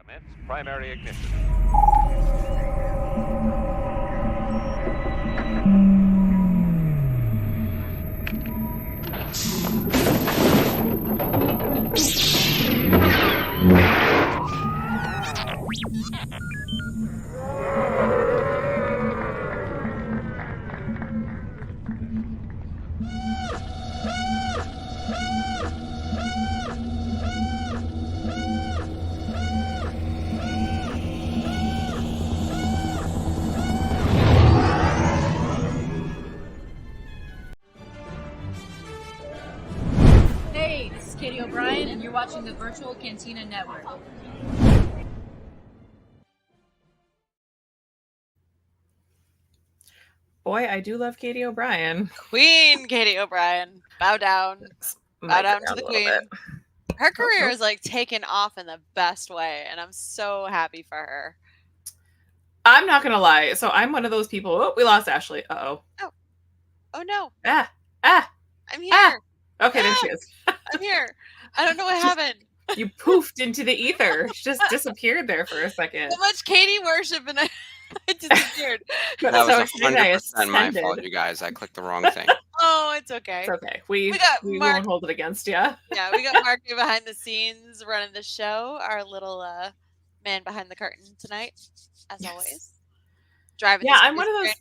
Commence primary ignition. Hey, this is Katie O'Brien, and you're watching the Virtual Cantina Network. Boy, I do love Katie O'Brien. Queen Katie O'Brien. Bow down. Bow down to the queen. Her career is like taken off in the best way, and I'm so happy for her. I'm not gonna lie. So I'm one of those people. Oh, we lost Ashley. Oh no. I'm here. Okay, there she is. I'm here. I don't know what happened. You poofed into the ether. She just disappeared there for a second. So much Katie worship, and I disappeared. That was 100% my fault, you guys. I clicked the wrong thing. Oh, it's okay. It's okay. We Mark, won't hold it against you. Yeah, we got Mark behind the scenes running the show. Our little man behind the curtain tonight, as always. Driving. Yeah, I'm one of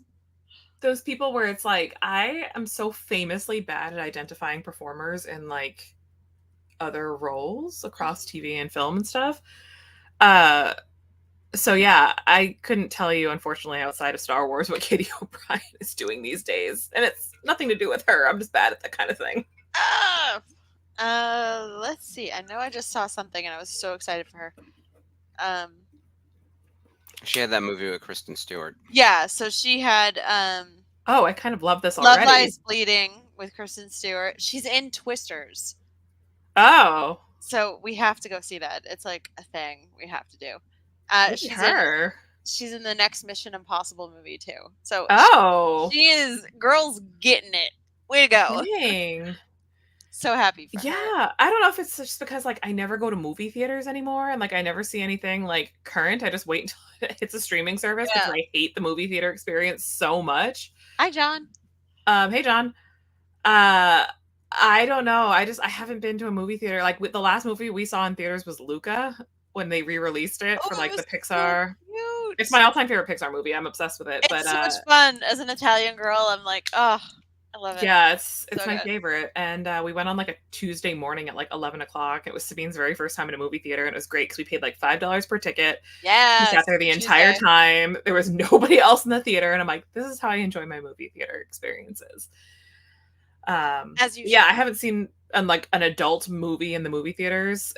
those people where it's like I am so famously bad at identifying performers in like other roles across TV and film and stuff. So yeah, I couldn't tell you, unfortunately, outside of Star Wars, what Katie O'Brien is doing these days, and it's nothing to do with her. I'm just bad at that kind of thing. Let's see. I know I just saw something, and I was so excited for her. She had that movie with Kristen Stewart. Yeah, so she had. Oh, I kind of love this already. Love Lies Bleeding with Kristen Stewart. She's in Twisters. Oh. So we have to go see that. It's like a thing we have to do. She's in the next Mission Impossible movie too. So she is girls getting it. Way to go. Dang. So happy for her. Yeah. I don't know if it's just because like I never go to movie theaters anymore and like I never see anything like current. I just wait until it hits a streaming service because I hate the movie theater experience so much. Hi, John. Hey, John. I don't know. I haven't been to a movie theater. Like the last movie we saw in theaters was Luca when they re-released it for like the Pixar. So it's my all-time favorite Pixar movie. I'm obsessed with it. It's so much fun. As an Italian girl, I'm like, oh, I love it. Yeah, it's my favorite. And we went on like a Tuesday morning at like 11 o'clock. It was Sabine's very first time in a movie theater, and it was great because we paid like $5 per ticket. Yeah. We sat there the entire time. There was nobody else in the theater, and I'm like, this is how I enjoy my movie theater experiences. As you I haven't seen an adult movie in the movie theaters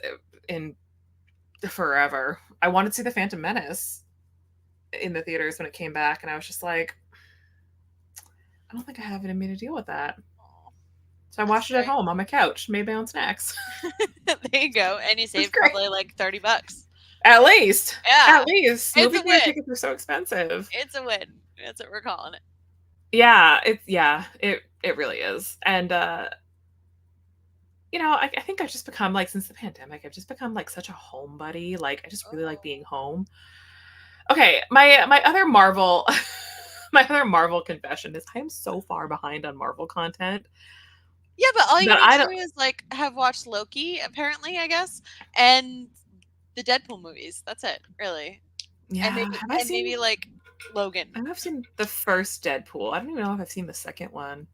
in forever. I wanted to see The Phantom Menace in the theaters when it came back, and I was just like, I don't think I have it in me to deal with that. So I watched it at home on my couch, made my own snacks. There you go. And you saved probably like $30. At least. Yeah. At least. Movie theater tickets are so expensive. It's a win. That's what we're calling it. Yeah, it really is. And I think I've just become like, since the pandemic, I've just become like such a homebody. Like I just really like being home. Okay, my other Marvel confession is I am so far behind on Marvel content. Yeah, but all you need to do is like have watched Loki, apparently, I guess, and the Deadpool movies. That's it, really. Yeah, and maybe like Logan. I've seen the first Deadpool. I don't even know if I've seen the second one.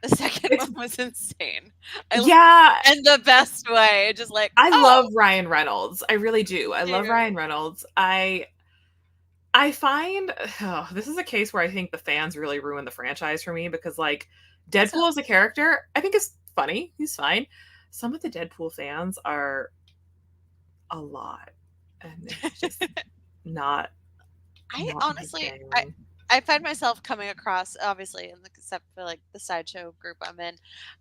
The second one was insane. In the best way. Just like I love Ryan Reynolds. I really do. I love Ryan Reynolds. I find this is a case where I think the fans really ruined the franchise for me because like Deadpool as a character, I think is funny. He's fine. Some of the Deadpool fans are a lot, and it's just not. Honestly, I find myself coming across, obviously, except for like the sideshow group I'm in,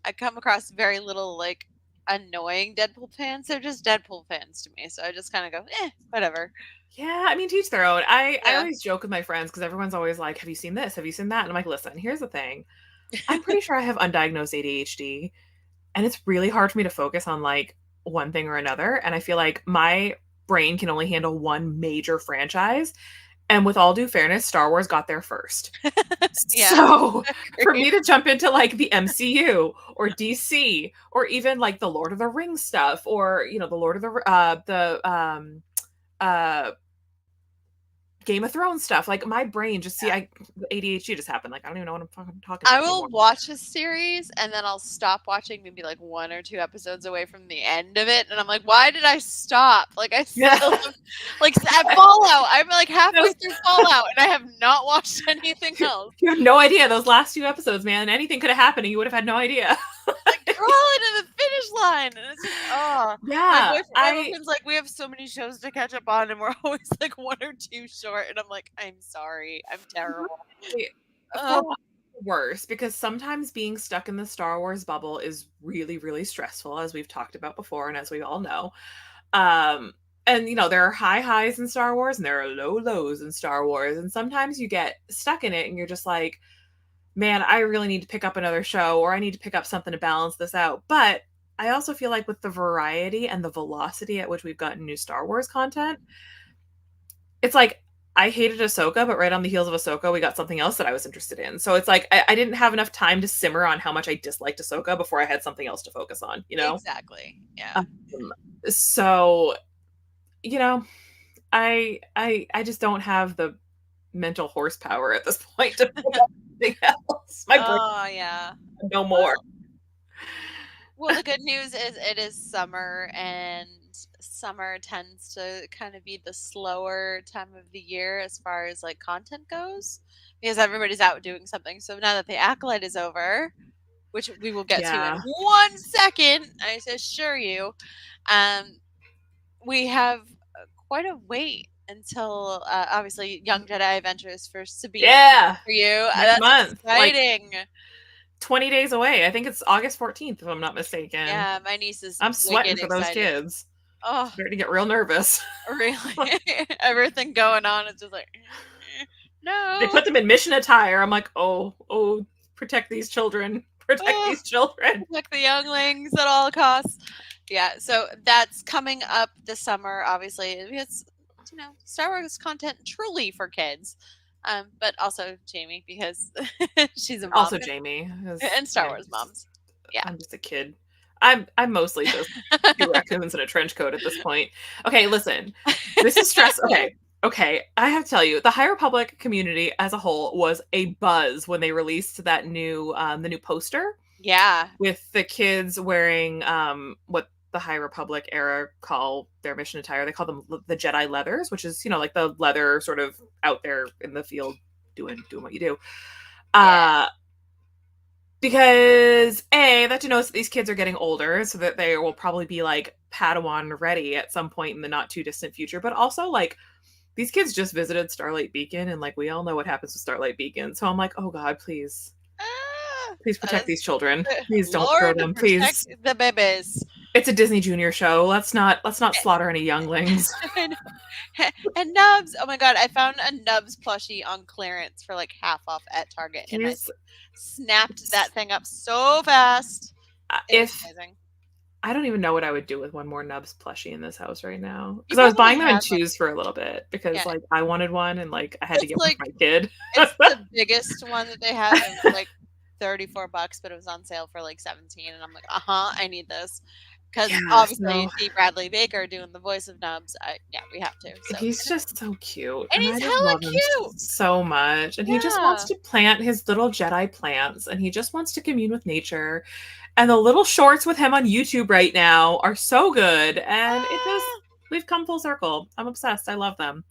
I come across very little like annoying Deadpool fans. They're just Deadpool fans to me, so I just kind of go, whatever. Yeah, I mean, to each their own. I always joke with my friends because everyone's always like, have you seen this? Have you seen that? And I'm like, listen, here's the thing. I'm pretty sure I have undiagnosed ADHD, and it's really hard for me to focus on like one thing or another. And I feel like my brain can only handle one major franchise. And with all due fairness, Star Wars got there first. So for me to jump into like the MCU or DC or even like the Lord of the Rings stuff or, you know, the Lord of the Game of Thrones stuff, like my brain just ADHD just happened. Like I don't even know what I'm fucking talking about. I will watch a series and then I'll stop watching maybe like 1 or 2 episodes away from the end of it, and I'm like, why did I stop? Like I still like at Fallout. I'm like halfway through Fallout and I have not watched anything else. You have no idea those last 2 episodes, man. Anything could have happened and you would have had no idea. Like crawling to the finish line, and it's just my boyfriend's like, we have so many shows to catch up on, and we're always like 1 or 2 short, and I'm like, I'm sorry, I'm terrible. Worse, because sometimes being stuck in the Star Wars bubble is really, really stressful, as we've talked about before, and as we all know. And you know, there are high highs in Star Wars, and there are low lows in Star Wars, and sometimes you get stuck in it, and you're just like, man, I really need to pick up another show, or I need to pick up something to balance this out. But I also feel like with the variety and the velocity at which we've gotten new Star Wars content, it's like I hated Ahsoka, but right on the heels of Ahsoka, we got something else that I was interested in. So it's like I didn't have enough time to simmer on how much I disliked Ahsoka before I had something else to focus on, you know? Exactly. Yeah. So, you know, I just don't have the mental horsepower at this point to pick up anything else. My brain, no more. Well, the good news is it is summer, and summer tends to kind of be the slower time of the year as far as like content goes, because everybody's out doing something. So now that the Acolyte is over, which we will get to in 1 second, I assure you, we have quite a wait until obviously Young Jedi Adventures for Sabine. For you, next month, exciting. Like 20 days away. I think it's August 14th, if I'm not mistaken. Yeah, my niece is. I'm sweating for those kids. Oh, I'm starting to get real nervous. Really? Everything going on is just like, no. They put them in mission attire. I'm like, oh, protect these children. Protect these children. Protect the younglings at all costs. Yeah, so that's coming up this summer, obviously. It's, you know, Star Wars content truly for kids. But also Jamie, because she's a mom. Also Jamie. And Star Wars moms. Yeah. I'm just a kid. I'm mostly just 2 raccoons in a trench coat at this point. Okay, listen. This is stress. Okay. I have to tell you, the High Republic community as a whole was a buzz when they released that new the new poster. Yeah. With the kids wearing what the High Republic era call their mission attire. They call them the Jedi leathers, which is, you know, like the leather sort of out there in the field doing what you do. Because that denotes that these kids are getting older, so that they will probably be like Padawan ready at some point in the not too distant future. But also, like, these kids just visited Starlight Beacon, and like we all know what happens with Starlight Beacon. So I'm like, oh God, please protect these children. Please don't throw them. Please, the babies. It's a Disney Junior show. Let's not slaughter any younglings. And Nubs. Oh my God, I found a Nubs plushie on clearance for like half off at Target, and I snapped that thing up so fast. Amazing. I don't even know what I would do with one more Nubs plushie in this house right now, because I was buying them in twos for a little bit because like I wanted one and like I had to get one for my kid. It's the biggest one that they have. It was like $34, but it was on sale for like 17, and I'm like, I need this. Because obviously, see Bradley Baker doing the voice of Nubs. We have to. So. He's just so cute. And he's hella cute. So much. And he just wants to plant his little Jedi plants. And he just wants to commune with nature. And the little shorts with him on YouTube right now are so good. And we've come full circle. I'm obsessed. I love them.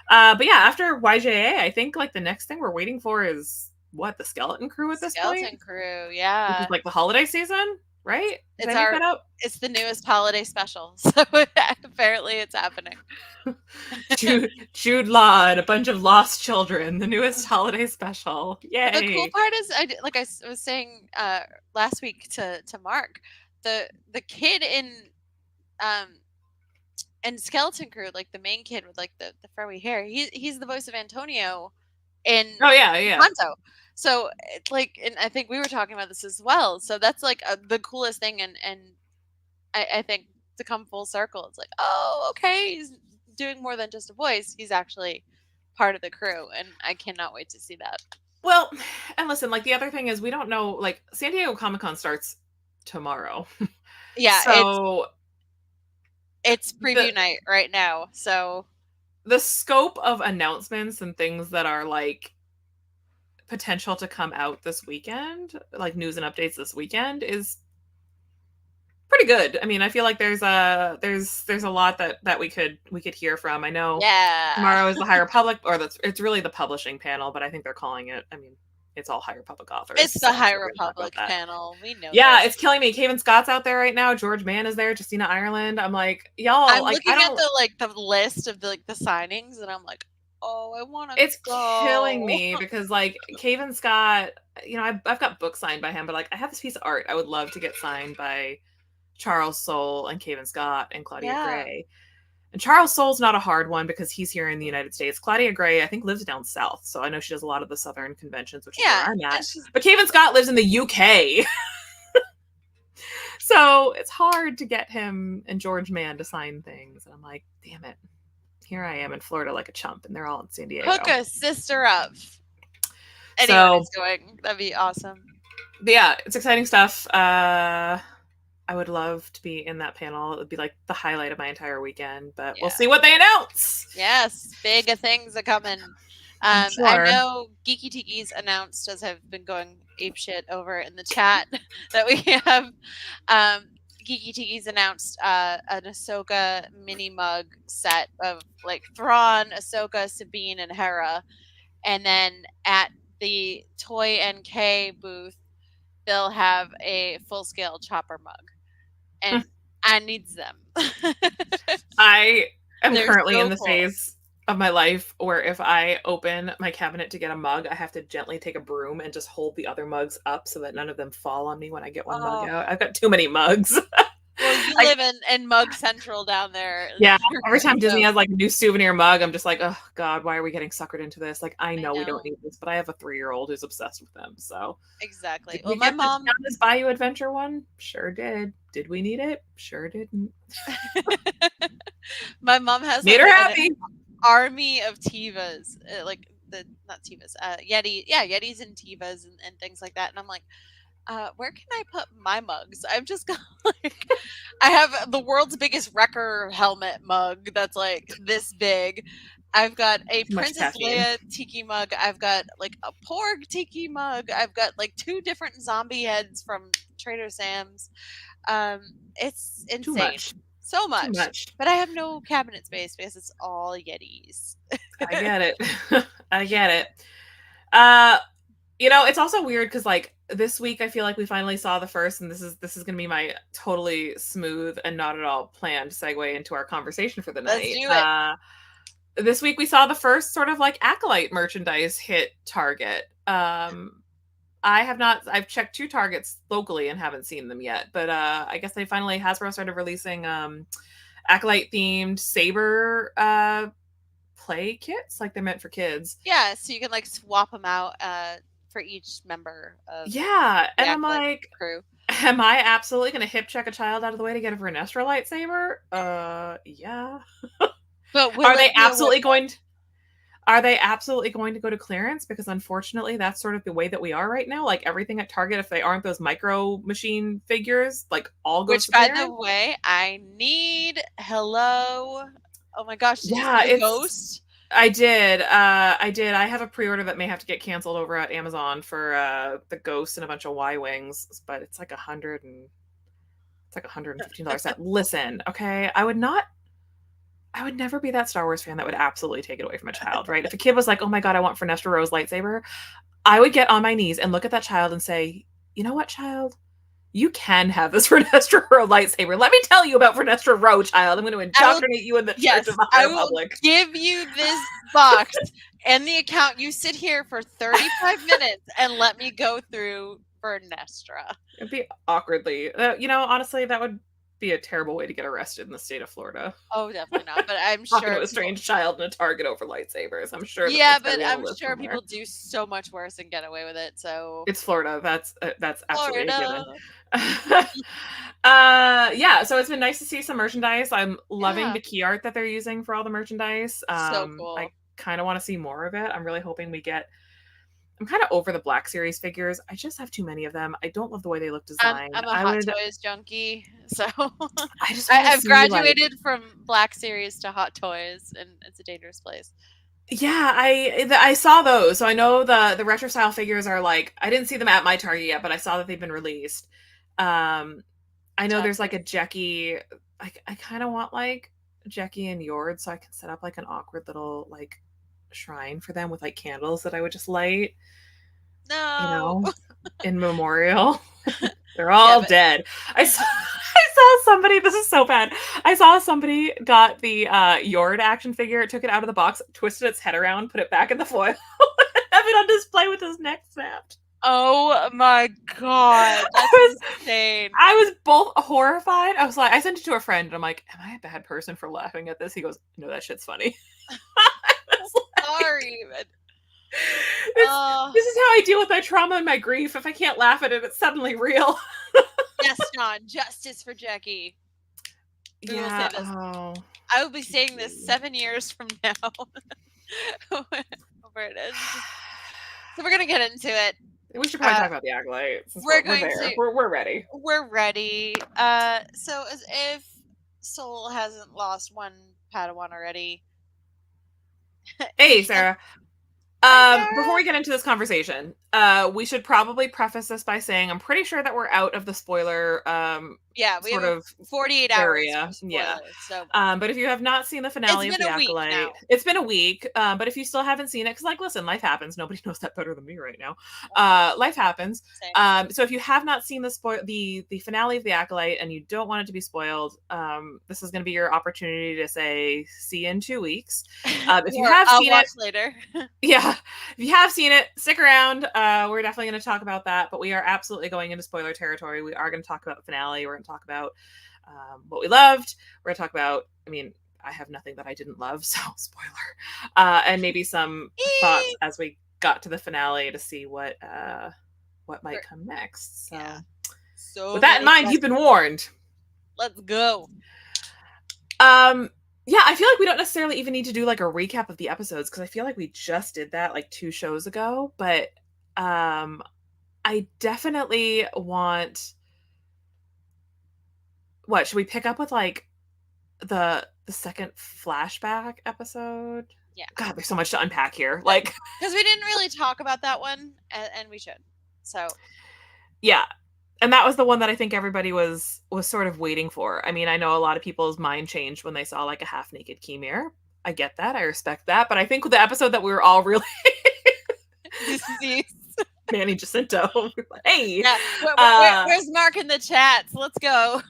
But yeah, after YJA, I think like the next thing we're waiting for is the Skeleton Crew at this point? Skeleton Crew, yeah. Which is like the holiday season? Right? It's the newest holiday special, so apparently it's happening. Jude Law and a bunch of lost children, the newest holiday special. Yay! The cool part is, I was saying last week to Mark, the kid in Skeleton Crew, like the main kid with like the furry hair, he's the voice of Antonio in Hanzo. So it's like, and I think we were talking about this as well. So that's like the coolest thing, and I think to come full circle. It's like, oh, okay, he's doing more than just a voice. He's actually part of the crew, and I cannot wait to see that. Well, and listen, like the other thing is we don't know, like San Diego Comic-Con starts tomorrow. Yeah, so it's preview night right now. So the scope of announcements and things that are like potential to come out this weekend, like news and updates this weekend, is pretty good. I mean, I feel like there's a lot that we could hear from. I know tomorrow is the High Republic, or it's really the publishing panel, but I think they're calling it. I mean, it's all High Republic authors. It's the High Republic panel. We know. Yeah, it's killing me. Cavan Scott's out there right now. George Mann is there. Justina Ireland. I'm like, y'all. I'm like, looking at the list of the signings, and I'm like, oh, I want to. It's killing me because like Cavan Scott, you know, I've got books signed by him, but like I have this piece of art I would love to get signed by Charles Soule and Cavan Scott and Claudia Gray. And Charles Soule's not a hard one because he's here in the United States. Claudia Gray, I think, lives down south, so I know she does a lot of the southern conventions, which is where I'm at. But Cavan Scott lives in the UK. So it's hard to get him and George Mann to sign things. And I'm like, damn it. Here I am in Florida like a chump, and they're all in San Diego. Hook a sister up. Anyone is going. That'd be awesome. But yeah, it's exciting stuff. I would love to be in that panel. It would be like the highlight of my entire weekend, but we'll see what they announce. Yes, big things are coming. Sure. I know Geeky Tiki's announced, as I've been going apeshit over in the chat, that we have Geeky Tiki's announced an Ahsoka mini mug set of like Thrawn, Ahsoka, Sabine, and Hera. And then at the Toy NK booth, they'll have a full-scale Chopper mug. And I needs them. I am currently in the phase of my life where if I open my cabinet to get a mug, I have to gently take a broom and just hold the other mugs up so that none of them fall on me when I get one mug out. I've got too many mugs. Well, you live in Mug Central down there. Yeah, every time Disney has like a new souvenir mug, I'm just like, oh God, why are we getting suckered into this? Like, I know we don't need this, but I have a 3-year-old who's obsessed with them. So exactly. Well, my mom this Bayou Adventure one sure did. Did we need it? Sure didn't. My mom has made her happy. Army of Tivas, not Tivas, Yetis and Tivas and things like that, and I'm like, where can I put my mugs? I've just got like, I have the world's biggest Wrecker helmet mug that's like this big. I've got a Princess Leia tiki mug. I've got like a Porg tiki mug. I've got like 2 different zombie heads from Trader Sam's. It's insane. Too much. So much. But I have no cabinet space because it's all Yetis. I get it. I get it. You know, it's also weird because like this week I feel like we finally saw the first, and this is gonna be my totally smooth and not at all planned segue into our conversation for the night. Let's do it. This week we saw the first sort of like Acolyte merchandise hit Target. I've checked 2 Targets locally and haven't seen them yet, but I guess Hasbro started releasing Acolyte themed saber play kits, like they're meant for kids. Yeah, so you can like swap them out for each member of and I'm like, crew. Am I absolutely going to hip check a child out of the way to get a Vernestra lightsaber? Yeah. But are they absolutely going to go to clearance? Because unfortunately, that's sort of the way that we are right now. Like everything at Target, if they aren't those micro machine figures, like all goes to clearance. Which, by the way, I need. Hello. Oh my gosh. It's Ghost. I did. I have a pre-order that may have to get canceled over at Amazon for the Ghost and a bunch of Y-Wings, but it's like $115 set. Listen, okay, I would never be that Star Wars fan that would absolutely take it away from a child, right? If a kid was like, oh my God, I want Vernestra Rose lightsaber, I would get on my knees and look at that child and say, you know what, child? You can have this Vernestra Rose lightsaber. Let me tell you about Vernestra Rose, child. I'm going to indoctrinate you in the Church of the High Republic. I will give you this box and the account. You sit here for 35 minutes and let me go through Vernestra. It'd be awkwardly. Honestly, that would be a terrible way to get arrested in the state of Florida. Oh, definitely not. But I'm sure to a strange child in a Target over lightsabers. I'm sure. Yeah, but I'm sure people do so much worse and get away with it. So it's Florida. That's absolutely a given. Yeah, so it's been nice to see some merchandise. I'm loving the key art that they're using for all the merchandise. So cool. I kind of want to see more of it. I'm really hoping we get. I'm kind of over the Black Series figures. I just have too many of them. I don't love the way they look designed. I'm a Hot Toys junkie, so I've graduated from Black Series to Hot Toys, and it's a dangerous place. Yeah, I saw those, so I know the retro style figures are like, I didn't see them at my Target yet, but I saw that they've been released. I know there's like a Jackie. I kind of want like Jackie and Yord, so I can set up like an awkward little like shrine for them with like candles that I would just light. No, you know, in memorial. They're all dead. I saw somebody. This is so bad. I saw somebody got the Yord action figure, took it out of the box, twisted its head around, put it back in the foil, have it on display with his neck snapped. Oh my god, that's insane. I was both horrified. I was like, I sent it to a friend, and I'm like, am I a bad person for laughing at this? He goes, no, that shit's funny. Sorry, but this is how I deal with my trauma and my grief. If I can't laugh at it, it's suddenly real. Yes, John, justice for Jackie. Yeah. I will be saying this 7 years from now. Over it is. So we're gonna get into it. We should probably talk about the Acolyte. We're ready. We're ready. So as if Soul hasn't lost one Padawan already. Hey, Sarah. Before we get into this conversation, we should probably preface this by saying I'm pretty sure that we're out of the spoiler we have 48 hours yeah. So but if you have not seen the finale of The Acolyte, it's been a week. But if you still haven't seen it, because like, listen, life happens. Nobody knows that better than me right now. Life happens. So if you have not seen the finale of The Acolyte and you don't want it to be spoiled, this is going to be your opportunity to say see you in 2 weeks. If you have seen it later. Yeah, if you have seen it, stick around. We're definitely going to talk about that, but we are absolutely going into spoiler territory. We are going to talk about the finale. We're going to talk about what we loved. We're going to talk about, I have nothing that I didn't love, so spoiler. And maybe some thoughts as we got to the finale to see what might come next. So with that in mind, you've been warned. Let's go. Yeah, I feel like we don't necessarily even need to do like a recap of the episodes because I feel like we just did that like 2 shows ago. But I definitely want. What should we pick up with like the second flashback episode? Yeah. God, there's so much to unpack here. Like, because we didn't really talk about that one, and we should. So. Yeah. And that was the one that I think everybody was sort of waiting for. I mean, I know a lot of people's mind changed when they saw like a half-naked Kemir. I get that. I respect that. But I think with the episode that we were all really Manny Jacinto. Hey. Yeah. Where's Mark in the chats? Let's go.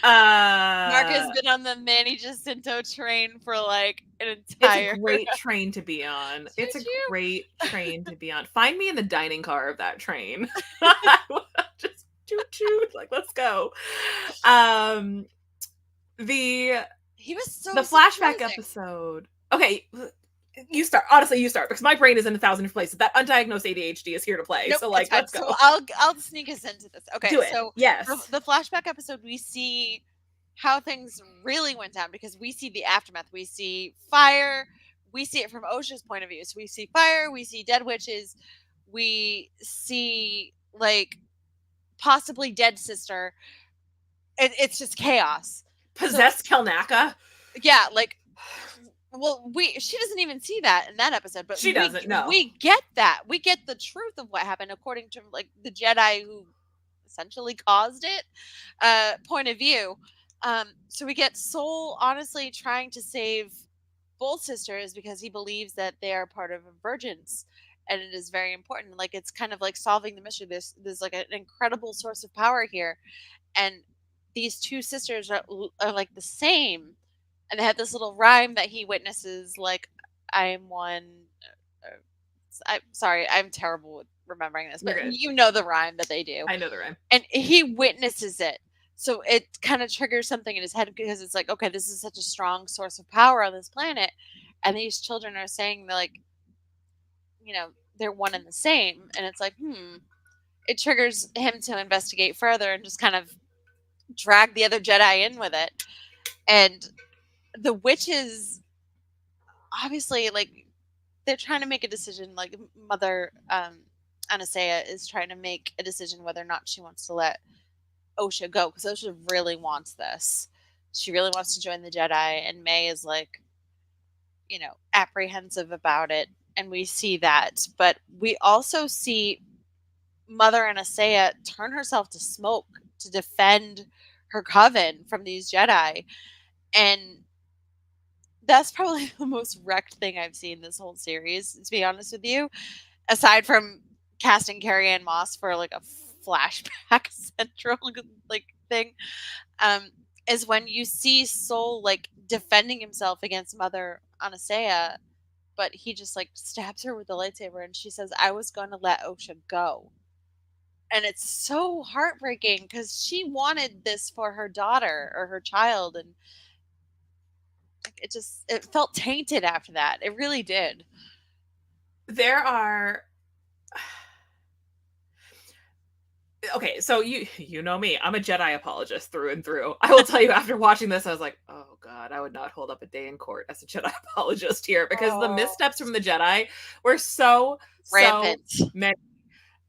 Mark has been on the Manny Jacinto train for like an entire. It's a great train to be on. It's a great train to be on. Find me in the dining car of that train. Just choo-choo. Like, let's go. He was so the flashback episode. Okay, you start. Honestly, you start because my brain is in 1,000 different places. That undiagnosed ADHD is here to play. Nope, so like, let's go. So I'll sneak us into this. Okay, do it. So yes, the flashback episode, we see how things really went down because we see the aftermath. We see fire. We see it from Osha's point of view. So we see fire. We see dead witches. We see like possibly dead sister. It's just chaos. Possessed Kelnaka. Yeah, like. Well, she doesn't even see that in that episode, but she doesn't. No, we get that. We get the truth of what happened according to like the Jedi who essentially caused it. Point of view. So we get Soul honestly trying to save both sisters because he believes that they are part of a virgins, and it is very important. Like it's kind of like solving the mystery. There's like an incredible source of power here, and these 2 sisters are like the same. And they had this little rhyme that he witnesses, like, I'm one. I'm sorry, I'm terrible with remembering this, but you know the rhyme that they do. I know the rhyme. And he witnesses it. So it kind of triggers something in his head because it's like, okay, this is such a strong source of power on this planet. And these children are saying, they're like, they're one and the same. And it's like, it triggers him to investigate further and just kind of drag the other Jedi in with it. And the witches, obviously, like, they're trying to make a decision. Like, Mother Anastasia is trying to make a decision whether or not she wants to let Osha go, because Osha really wants this. She really wants to join the Jedi, and May is like, apprehensive about it, and we see that. But we also see Mother Anastasia turn herself to smoke to defend her coven from these Jedi, and that's probably the most wrecked thing I've seen this whole series, to be honest with you, aside from casting Carrie Ann Moss for like a flashback central like thing, is when you see Sol like defending himself against Mother Anastasia, but he just like stabs her with the lightsaber, and she says, "I was going to let Osha go." And it's so heartbreaking because she wanted this for her daughter or her child, and it felt tainted after that. It really did. There are okay, so you know me. I'm a Jedi apologist through and through. I will tell you, after watching this, I was like, oh God, I would not hold up a day in court as a Jedi apologist here, because the missteps from the Jedi were so rampant. Many.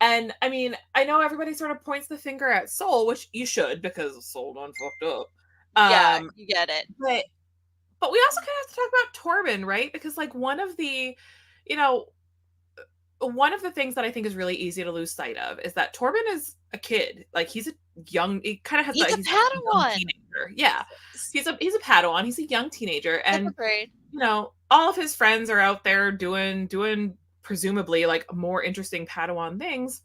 And I mean, I know everybody sort of points the finger at Sol, which you should, because Sol done fucked up. Yeah, you get it. But we also kind of have to talk about Torben, right? Because like one of the things that I think is really easy to lose sight of is that Torben is a kid. Like he kind of has he's a Padawan teenager. Yeah, he's a Padawan. He's a young teenager, and grade. All of his friends are out there doing presumably like more interesting Padawan things,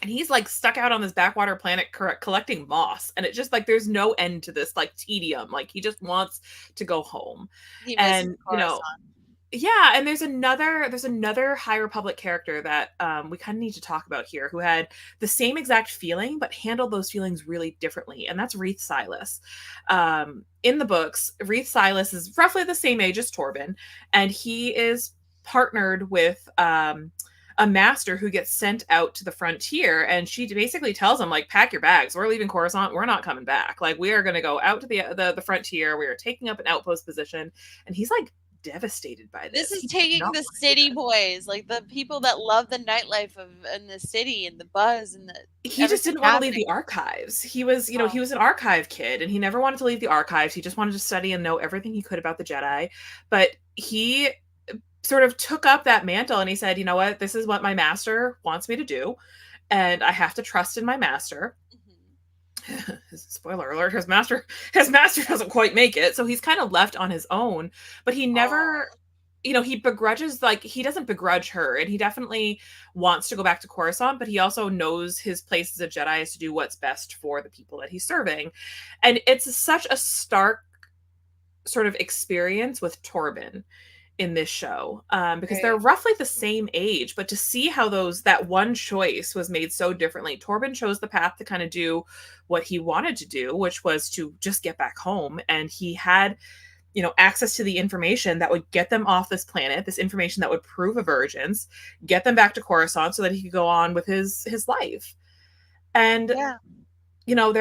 and he's like stuck out on this backwater planet collecting moss, and it just like there's no end to this like tedium. Like he just wants to go home. He misses Coruscant. Yeah, and there's another High Republic character that we kind of need to talk about here, who had the same exact feeling but handled those feelings really differently, and that's Reath Silas. In the books, Reath Silas is roughly the same age as Torben, and he is partnered with a master who gets sent out to the frontier, and she basically tells him, like, pack your bags, we're leaving Coruscant, we're not coming back, like we are going to go out to the frontier, we are taking up an outpost position. And he's like devastated by this. This is taking the city boys, like the people that love the nightlife in the city and the buzz and he just didn't want to leave the archives. He was, he was an archive kid, and he never wanted to leave the archives. He just wanted to study and know everything he could about the Jedi. But he sort of took up that mantle, and he said, you know what, this is what my master wants me to do, and I have to trust in my master. Spoiler alert, his master doesn't quite make it, so he's kind of left on his own. But he never he begrudges, like, he doesn't begrudge her, and he definitely wants to go back to Coruscant, but he also knows his place as a Jedi is to do what's best for the people that he's serving. And it's such a stark sort of experience with Torben in this show, because they're roughly the same age, but to see how that one choice was made so differently. Torben chose the path to kind of do what he wanted to do, which was to just get back home, and he had access to the information that would get them off this planet, this information that would prove a virgins, get them back to Coruscant so that he could go on with his life. And there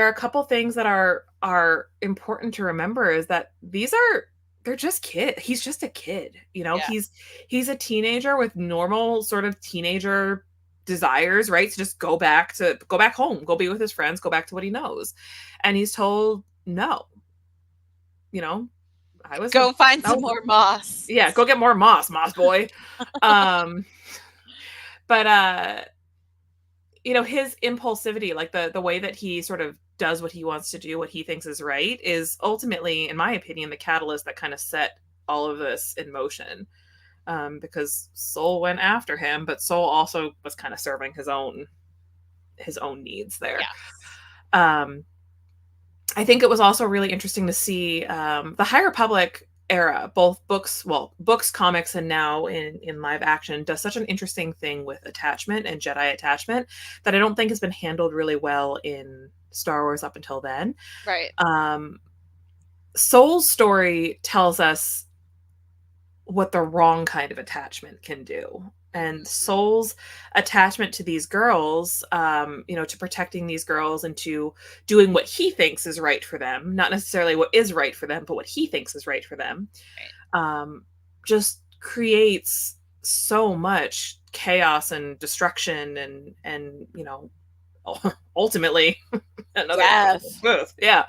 are a couple things that are important to remember, is that they're just kids. He's just a kid, he's a teenager with normal sort of teenager desires, right? To just go back home, go be with his friends, go back to what he knows. And he's told, no, go find some more moss. Yeah, go get more moss boy. But his impulsivity, like the way that he sort of does what he wants to do, what he thinks is right, is ultimately, in my opinion, the catalyst that kind of set all of this in motion. Because Sol went after him, but Sol also was kind of serving his own needs there. I think it was also really interesting to see the High Republic era, both books, comics, and now in live action, does such an interesting thing with attachment and Jedi attachment that I don't think has been handled really well in Star Wars up until then. Right. Sol's story tells us what the wrong kind of attachment can do. and Soul's attachment to these girls, to protecting these girls and to doing what he thinks is right for them, not necessarily what is right for them, but what he thinks is right for them, just creates so much chaos and destruction and ultimately another death. Yeah.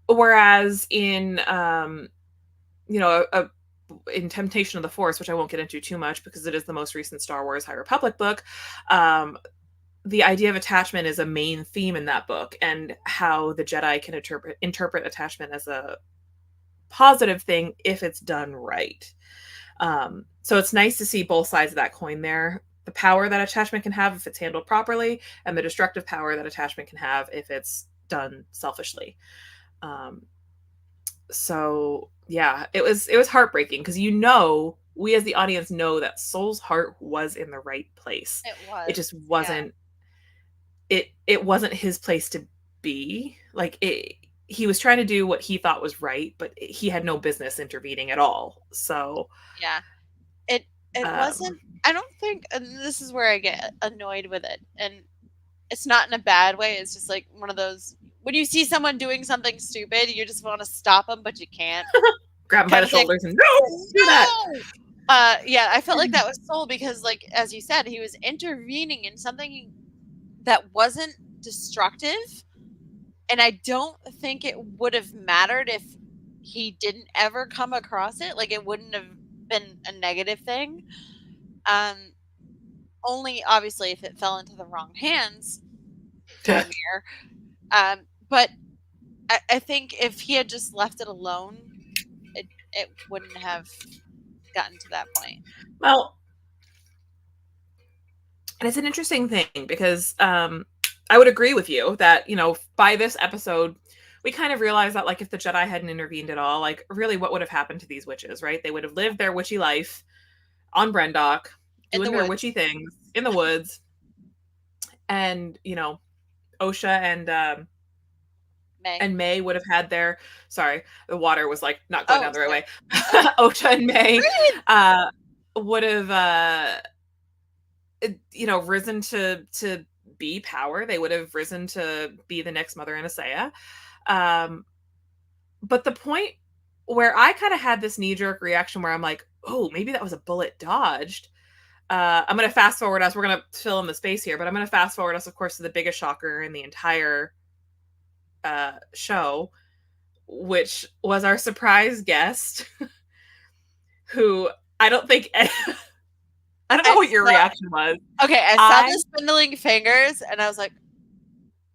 Whereas in in Temptation of the Force, which I won't get into too much because it is the most recent Star Wars High Republic book, the idea of attachment is a main theme in that book, and how the Jedi can interpret attachment as a positive thing if it's done right. So it's nice to see both sides of that coin there. The power that attachment can have if it's handled properly, and the destructive power that attachment can have if it's done selfishly. So yeah, it was heartbreaking because we as the audience know that Soul's heart was in the right place. It just wasn't. Yeah. It wasn't his place to be. Like he was trying to do what he thought was right, but he had no business intervening at all. So yeah, it wasn't. I don't think, and this is where I get annoyed with it, and it's not in a bad way. It's just like one of those, when you see someone doing something stupid, you just want to stop them, but you can't. Grab him by the shoulders and no, do that. Yeah, I felt like that was Soul because, like, as you said, he was intervening in something that wasn't destructive, and I don't think it would have mattered if he didn't ever come across it. Like, it wouldn't have been a negative thing. Only obviously if it fell into the wrong hands. But I think if he had just left it alone, it wouldn't have gotten to that point. Well, and it's an interesting thing because I would agree with you that, by this episode, we kind of realized that, like, if the Jedi hadn't intervened at all, like, really what would have happened to these witches, right? They would have lived their witchy life on Brendock, doing their witchy things in the woods. And, Osha and May would have had their, sorry, the water was like not going down the right way. Osha and May would have, risen to be power. They would have risen to be the next Mother Anastasia. But the point where I kind of had this knee-jerk reaction where I'm like, oh, maybe that was a bullet dodged. I'm going to fast forward us. We're going to fill in the space here, but I'm going to fast forward us, of course, to the biggest shocker in the entire show, which was our surprise guest, who I don't think... I don't know what your reaction was. Okay, I saw the spindling fingers, and I was like,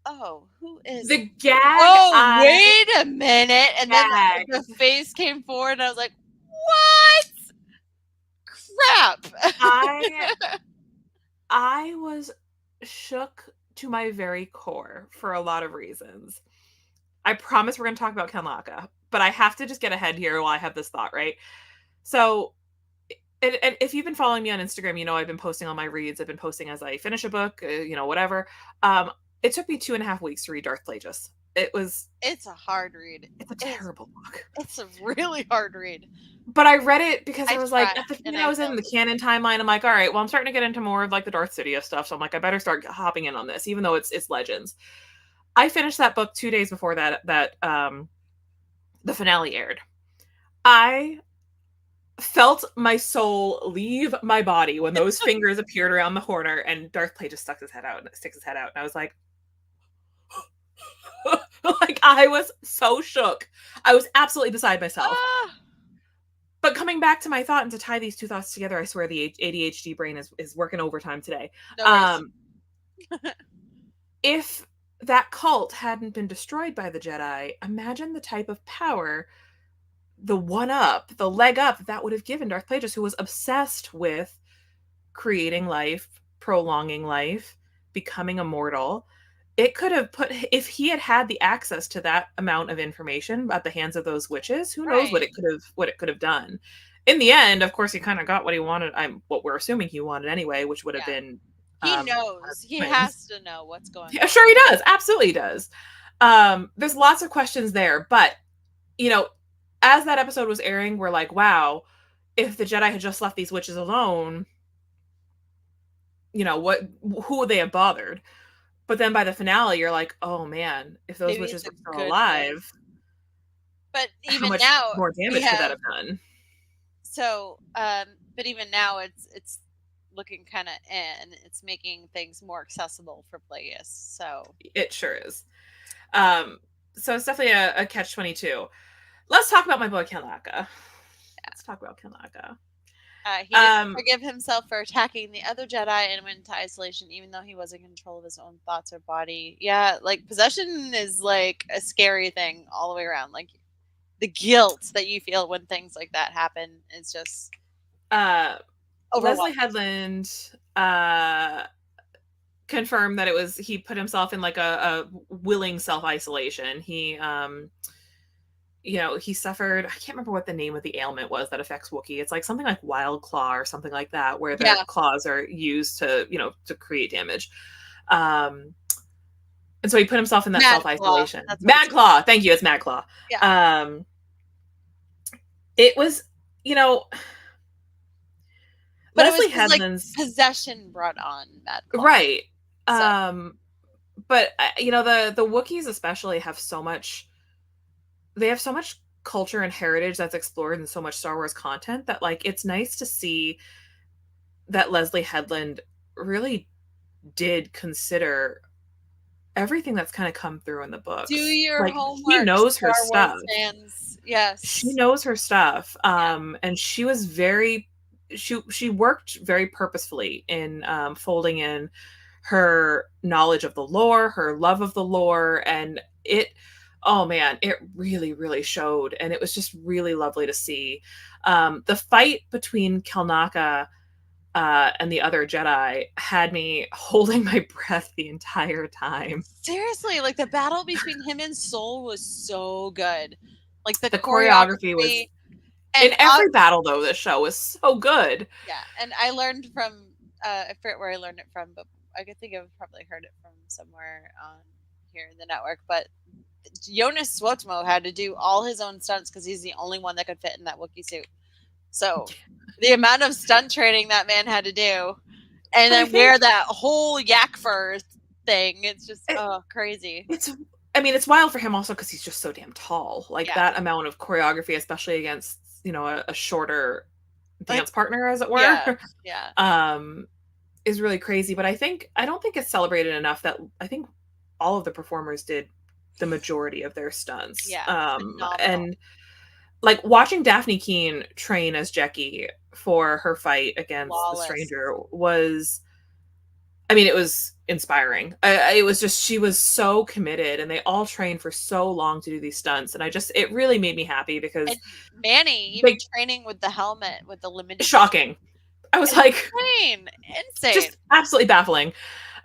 oh, who is the gag? Oh, wait a minute. And then the face came forward, and I was like, what? Crap. I was shook to my very core for a lot of reasons. I promise we're going to talk about Kanlaka, but I have to just get ahead here while I have this thought, right? So, and if you've been following me on Instagram, I've been posting all my reads. I've been posting as I finish a book, whatever. It took me 2.5 weeks to read Darth Plagueis. It's a hard read. It's a terrible book. It's a really hard read. But I read it because I was like, at the point I was in the canon timeline, I'm like, all right, well, I'm starting to get into more of like the Darth Sidious stuff. So I'm like, I better start hopping in on this, even though it's Legends. I finished that book 2 days before that the finale aired. I felt my soul leave my body when those fingers appeared around the corner and Darth Plagueis just sticks his head out. And I was like, like, I was so shook. I was absolutely beside myself. But coming back to my thought and to tie these two thoughts together, I swear the ADHD brain is working overtime today. No if that cult hadn't been destroyed by the Jedi, imagine the type of power, the leg up that would have given Darth Plagueis, who was obsessed with creating life, prolonging life, becoming immortal. It could have if he had the access to that amount of information at the hands of those witches, who knows what it could have done. In the end, of course, he kind of got what he wanted. What we're assuming he wanted anyway, which would have been. He knows. He has to know what's going on. Yeah, sure he does. Absolutely he does. There's lots of questions there, but as that episode was airing, we're like, wow, if the Jedi had just left these witches alone, you know, who would they have bothered? But then by the finale, you're like, oh man, if those Maybe witches it's a were still good alive, But how even much now, more we damage could that have have done? so. But even now, it's looking kind of in. It's making things more accessible for players. So It sure is. So it's definitely a catch-22. Let's talk about my boy Kanaka. Yeah. Let's talk about Kanaka. He didn't forgive himself for attacking the other Jedi and went into isolation, even though he was in control of his own thoughts or body. Yeah, like possession is like a scary thing all the way around. Like the guilt that you feel when things like that happen is just Leslie Headland confirmed that he put himself in like a willing self-isolation. He you know, he suffered, I can't remember what the name of the ailment was that affects Wookiee. It's like something like wild claw or something like that, where their claws are used to, you know, to create damage. And so he put himself in that self-isolation. Mad Claw. Thank you. It's Mad Claw. Yeah. It was, you know, but Leslie it was Headland's like possession brought on Mad Claw. Right. So. But you know, the Wookiees especially have so much culture and heritage that's explored in so much Star Wars content that like it's nice to see that Leslie Headland really did consider everything that's kind of come through in the books. Do your homework. She knows her stuff. Fans. Yes. She knows her stuff. And she was she worked very purposefully in folding in her knowledge of the lore, her love of the lore, and oh man, it really, really showed. And it was just really lovely to see. The fight between Kelnaka and the other Jedi had me holding my breath the entire time. Seriously, like the battle between him and Soul was so good. Like the choreography was in every battle though. This show was so good. Yeah, and I learned from I forget where I learned it from, but I could think I've probably heard it from somewhere on here in the network. But Jonas Swotmo had to do all his own stunts because he's the only one that could fit in that Wookiee suit. So the amount of stunt training that man had to do, and then wear that whole yak fur thing, it's just crazy. It's wild for him also because he's just so damn tall. Like that amount of choreography, especially against, you know, a shorter dance partner, as it were. Yeah. Is really crazy. But I don't think it's celebrated enough that I think all of the performers did the majority of their stunts. Yeah. And like watching Daphne Keane train as Jecki for her fight against the Stranger was, I mean, it was inspiring. It was just, she was so committed, and they all trained for so long to do these stunts. And it really made me happy because Manny, even training with the helmet, with the limited. Shocking. I was like, insane. Just absolutely baffling.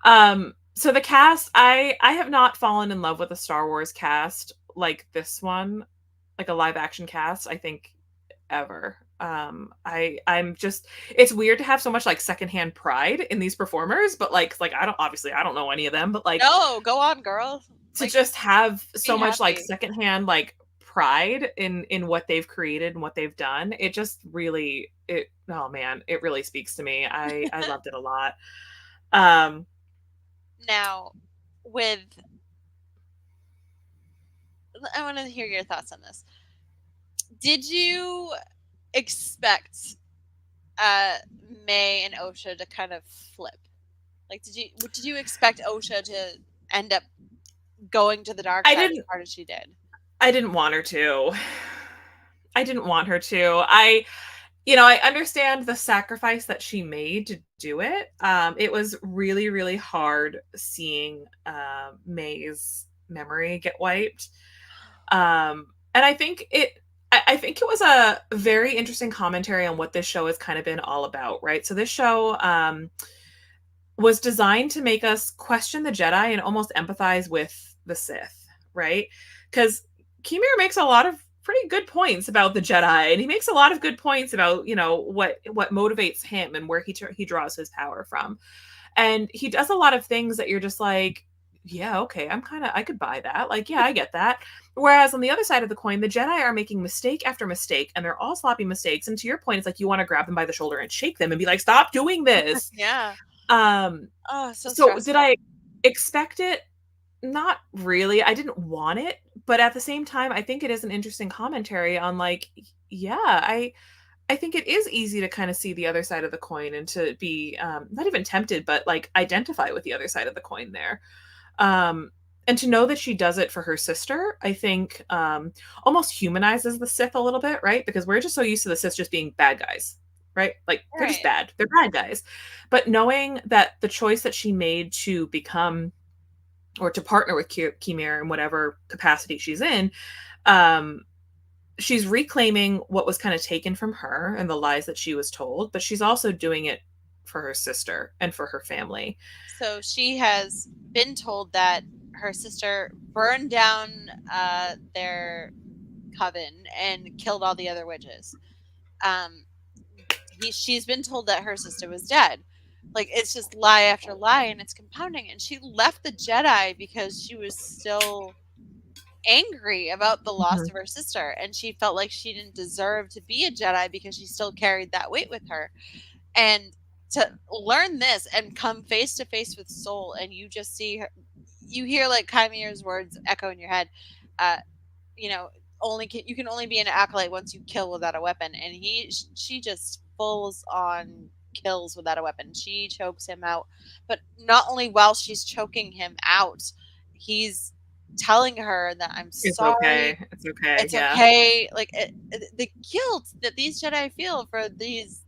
So the cast, I have not fallen in love with a Star Wars cast like this one, like a live action cast, I think, ever. I'm just, it's weird to have so much like secondhand pride in these performers, but like I don't know any of them, but like, no, go on, girl. To just have so much like secondhand like pride in what they've created and what they've done, it just really, oh man, it really speaks to me. I loved it a lot. Now, I want to hear your thoughts on this. Did you expect May and Osha to kind of flip? Like, did you expect Osha to end up going to the dark side as hard as she did? I didn't want her to. I understand the sacrifice that she made to do it. It was really, really hard seeing May's memory get wiped. And I think it was a very interesting commentary on what this show has kind of been all about, right? So this show was designed to make us question the Jedi and almost empathize with the Sith, right? Because Kimir makes a lot of pretty good points about the Jedi, and he makes a lot of good points about, you know, what motivates him and where he draws his power from. And he does a lot of things that you're just like, yeah, okay, I could buy that. Like, yeah, I get that. Whereas on the other side of the coin, the Jedi are making mistake after mistake, and they're all sloppy mistakes. And to your point, it's like you want to grab them by the shoulder and shake them and be like, stop doing this. Yeah. Um, Oh, so so did stressful. I expect it? Not really. I didn't want it, but at the same time, I think it is an interesting commentary on like, yeah, I think it is easy to kind of see the other side of the coin and to be not even tempted, but like identify with the other side of the coin there. Um, and to know that she does it for her sister, I think almost humanizes the Sith a little bit, right? Because we're just so used to the Sith just being bad guys, right? Like they're just bad. They're bad guys. But knowing that the choice that she made to become or to partner with Kimir in whatever capacity she's in, um, she's reclaiming what was kind of taken from her and the lies that she was told, but she's also doing it for her sister and for her family. So she has been told that her sister burned down their coven and killed all the other witches. She's been told that her sister was dead. Like, it's just lie after lie, and it's compounding. And she left the Jedi because she was still angry about the loss of her sister, and she felt like she didn't deserve to be a Jedi because she still carried that weight with her. And to learn this and come face to face with Soul, and you just see her, you hear like Chimere's words echo in your head. You know, you can only be an acolyte once you kill without a weapon, and she just fulls on kills without a weapon. She chokes him out, but not only while she's choking him out, he's telling her that I'm sorry. It's okay. It's okay. Like the guilt that these Jedi feel for these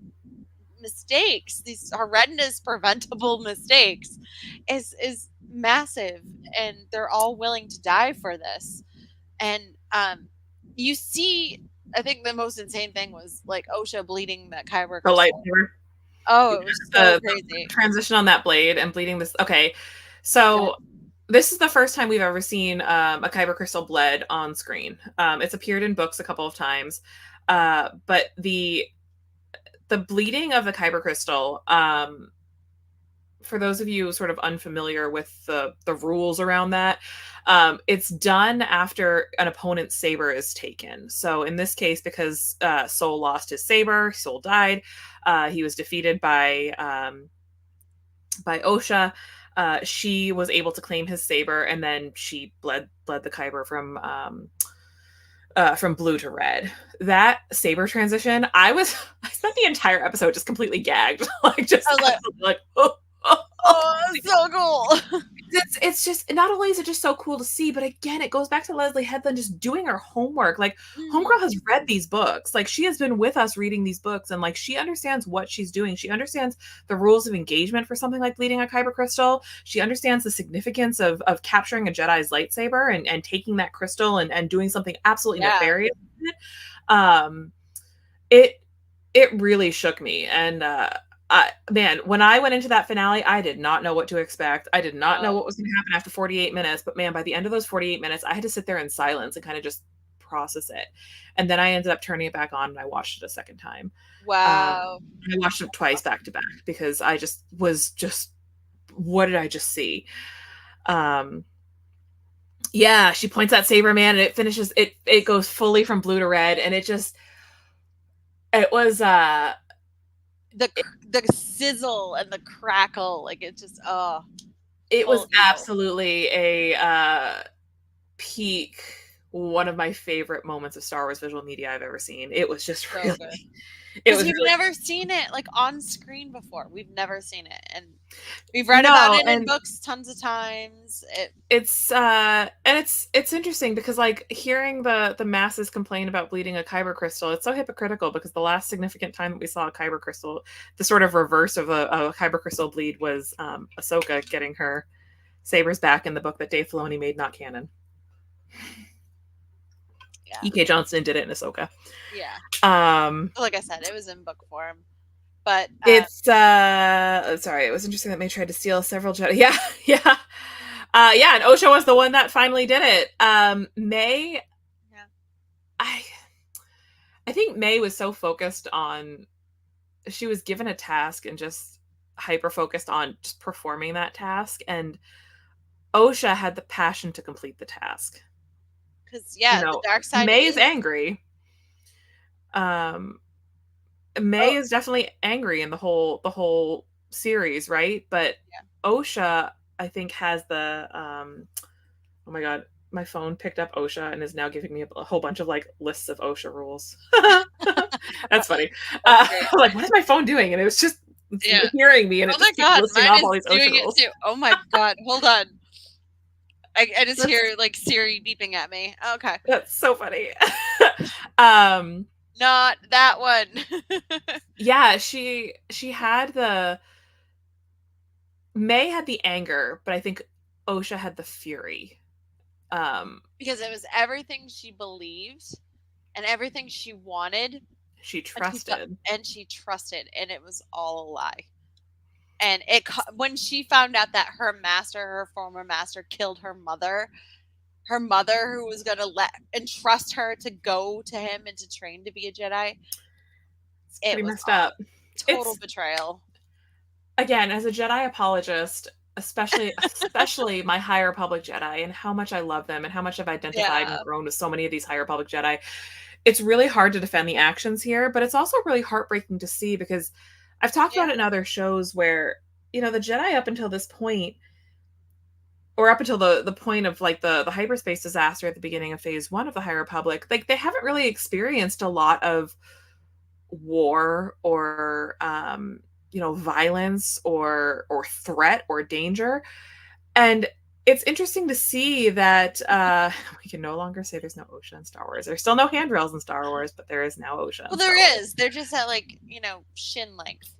mistakes, these horrendous preventable mistakes, is massive, and they're all willing to die for this. And you see, I think the most insane thing was like Osha bleeding that kyber crystal. The lightsaber. Oh, it was so crazy. The transition on that blade and bleeding this. Okay, so this is the first time we've ever seen a kyber crystal bled on screen. It's appeared in books a couple of times, but the bleeding of the kyber crystal, for those of you sort of unfamiliar with the rules around that, it's done after an opponent's saber is taken. So in this case, because Soul lost his saber, Soul died. He was defeated by Osha. She was able to claim his saber, and then she bled the kyber from blue to red. That saber transition, I spent the entire episode just completely gagged, like just like oh, it's so cool. It's just, not only is it just so cool to see, but again, it goes back to Leslie Headland just doing her homework. Like, Homegirl has read these books. Like, she has been with us reading these books, and like, she understands what she's doing. She understands the rules of engagement for something like bleeding a kyber crystal. She understands the significance of capturing a Jedi's lightsaber and taking that crystal and doing something absolutely nefarious with it. It really shook me. And man, when I went into that finale, I did not know what to expect. I did not know what was going to happen after 48 minutes. But man, by the end of those 48 minutes, I had to sit there in silence and kind of just process it. And then I ended up turning it back on and I watched it a second time. Wow. I watched it twice back to back because I just was what did I just see? Yeah, she points that saber, man, and it finishes, it goes fully from blue to red. And it was, the sizzle and the crackle, like it just it was absolutely a peak, one of my favorite moments of Star Wars visual media I've ever seen. It was just so really good. Because we've never seen it like on screen before. We've never seen it, and we've read about it in books tons of times. It's interesting because like hearing the masses complain about bleeding a kyber crystal, it's so hypocritical because the last significant time that we saw a kyber crystal, the sort of reverse of a kyber crystal bleed, was Ahsoka getting her sabers back in the book that Dave Filoni made not canon. Yeah. E.K. Johnston did it in Ahsoka. Yeah. Like I said, it was in book form. But it's sorry, it was interesting that May tried to steal several Jedi. Yeah. And Osha was the one that finally did it. May, I think May was so focused on, she was given a task and just hyper focused on just performing that task, and Osha had the passion to complete the task. Because the dark side May is angry. May is definitely angry in the whole series, right? But Osha, I think, has the oh my god, my phone picked up Osha and is now giving me a whole bunch of like lists of Osha rules. That's funny. Like, what is my phone doing? And it was just hearing me, and it just keeps listing off all these Osha rules. Too. Oh my god, hold on. I just hear like Siri beeping at me. Okay. That's so funny. Not that one. Yeah, she had the May had the anger, but I think Osha had the fury. Because it was everything she believed and everything she wanted. She trusted. And she trusted, and it was all a lie. And when she found out that her former master, killed her mother who was going to entrust her to go to him and to train to be a Jedi, it's pretty messed up. Total betrayal. Again, as a Jedi apologist, especially my High Republic Jedi, and how much I love them and how much I've identified and grown with so many of these High Republic Jedi, it's really hard to defend the actions here, but it's also really heartbreaking to see, because I've talked about it in other shows where, the Jedi up until this point, or up until the point of like the hyperspace disaster at the beginning of Phase 1 of the High Republic, like they haven't really experienced a lot of war or violence or threat or danger. And it's interesting to see that we can no longer say there's no Osha in Star Wars. There's still no handrails in Star Wars, but there is now Osha. Well, there is. They're just at like, shin length.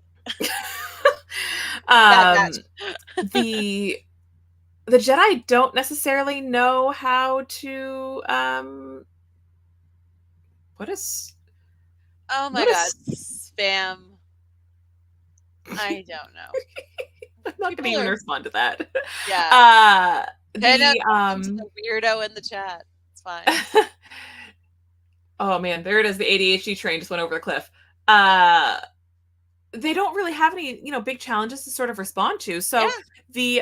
The Jedi don't necessarily know how to what is oh my god, spam. I don't know. I'm not going to even respond to that. Yeah. The weirdo in the chat. It's fine. Oh man, there it is. The ADHD train just went over the cliff. They don't really have any, big challenges to sort of respond to. So the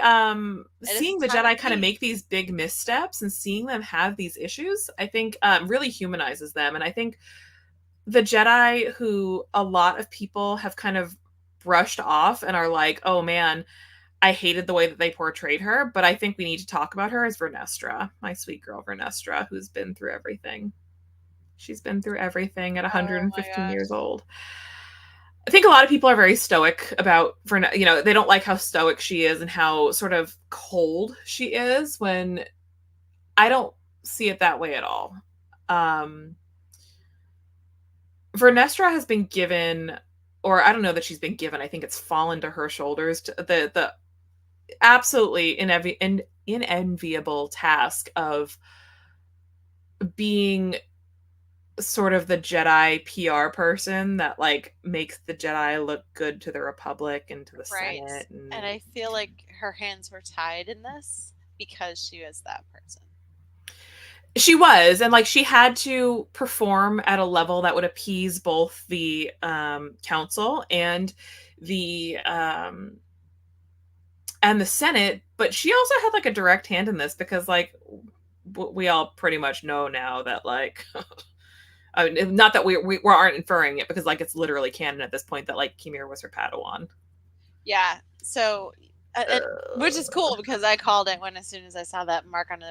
seeing the Jedi kind of make these big missteps and seeing them have these issues, I think really humanizes them. And I think the Jedi who a lot of people have kind of brushed off and are like, oh man, I hated the way that they portrayed her, but I think we need to talk about her as Vernestra, my sweet girl Vernestra, who's been through everything. She's been through everything at 115 years old. I think a lot of people are very stoic about, they don't like how stoic she is and how sort of cold she is, when I don't see it that way at all. Vernestra has been given, or I don't know that she's been given, I think it's fallen to her shoulders, to the absolutely unenviable task of being sort of the Jedi PR person that like makes the Jedi look good to the Republic and to the Senate. And I feel like her hands were tied in this because she was that person. She was, and like she had to perform at a level that would appease both the council and the Senate, but she also had like a direct hand in this, because like we all pretty much know now that like I mean, not that we aren't inferring it, because like it's literally canon at this point that like Kimir was her Padawan. Yeah, so which is cool, because I called it as soon as I saw that mark on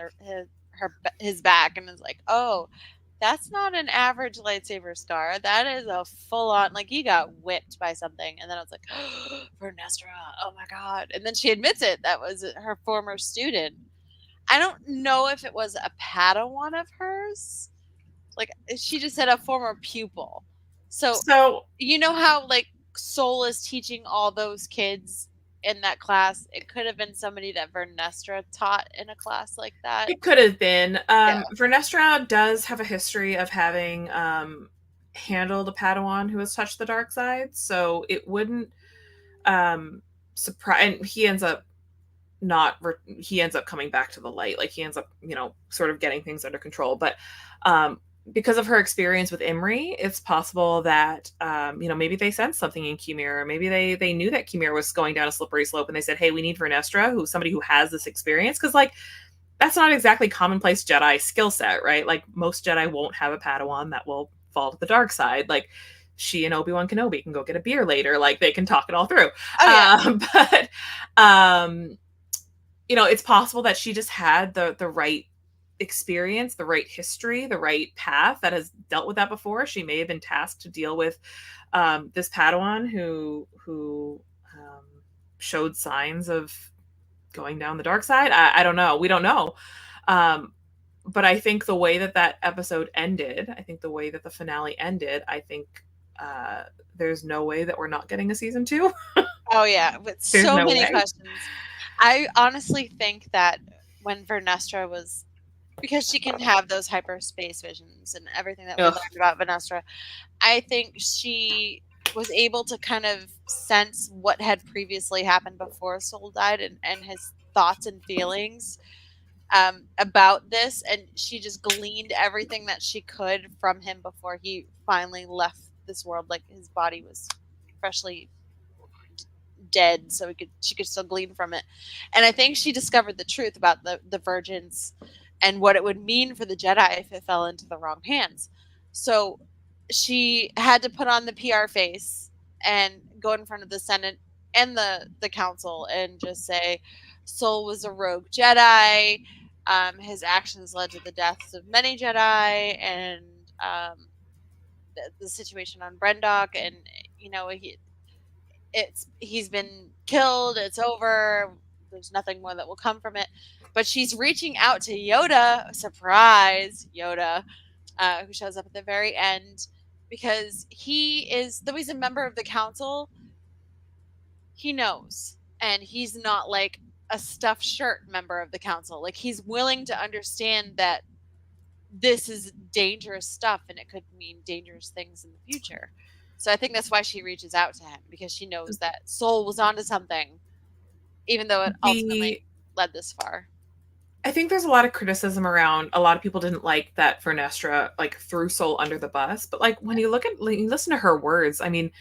his back, and was like, oh, that's not an average lightsaber scar. That is a full on, like, he got whipped by something. And then I was like, oh, Vernestra, oh my god. And then she admits it. That was her former student. I don't know if it was a Padawan of hers. Like, she just said a former pupil. So you know how like Soul is teaching all those kids in that class? It could have been somebody that Vernestra taught in a class like that. It could have been. Vernestra does have a history of having handled a Padawan who has touched the dark side, so it wouldn't surprise. And he ends up coming back to the light. Like he ends up, sort of getting things under control. But because of her experience with Imri, it's possible that maybe they sensed something in Chimera. Maybe they knew that Chimera was going down a slippery slope, and they said, "Hey, we need Vernestra, who's somebody who has this experience," because like that's not exactly commonplace Jedi skill set, right? Like most Jedi won't have a Padawan that will fall to the dark side. Like she and Obi-Wan Kenobi can go get a beer later. Like they can talk it all through. Oh, yeah. But it's possible that she just had the right experience, the right history, the right path that has dealt with that before. She may have been tasked to deal with this Padawan who showed signs of going down the dark side. I don't know. We don't know. But I think the way that episode ended, I think the way that the finale ended, I think there's no way that we're not getting a season 2. Oh yeah, with so many questions. I honestly think that when Vernestra was, because she can have those hyperspace visions and everything that we learned about Vernestra, I think she was able to kind of sense what had previously happened before Soul died and his thoughts and feelings about this, and she just gleaned everything that she could from him before he finally left this world. Like his body was freshly dead, so she could still glean from it. And I think she discovered the truth about the virgins and what it would mean for the Jedi if it fell into the wrong hands. So she had to put on the PR face and go in front of the Senate and the council and just say Soul was a rogue Jedi. His actions led to the deaths of many Jedi, and the situation on Brendok, and he's been killed. It's over. There's nothing more that will come from it. But she's reaching out to Yoda. Surprise, Yoda, who shows up at the very end, because though he's a member of the council, he knows, and he's not like a stuffed shirt member of the council. Like he's willing to understand that this is dangerous stuff and it could mean dangerous things in the future. So I think that's why she reaches out to him, because she knows that Soul was onto something, even though it ultimately led this far. I think there's a lot of criticism around. A lot of people didn't like that Vernestra like threw Soul under the bus, but like when you listen to her words, I mean,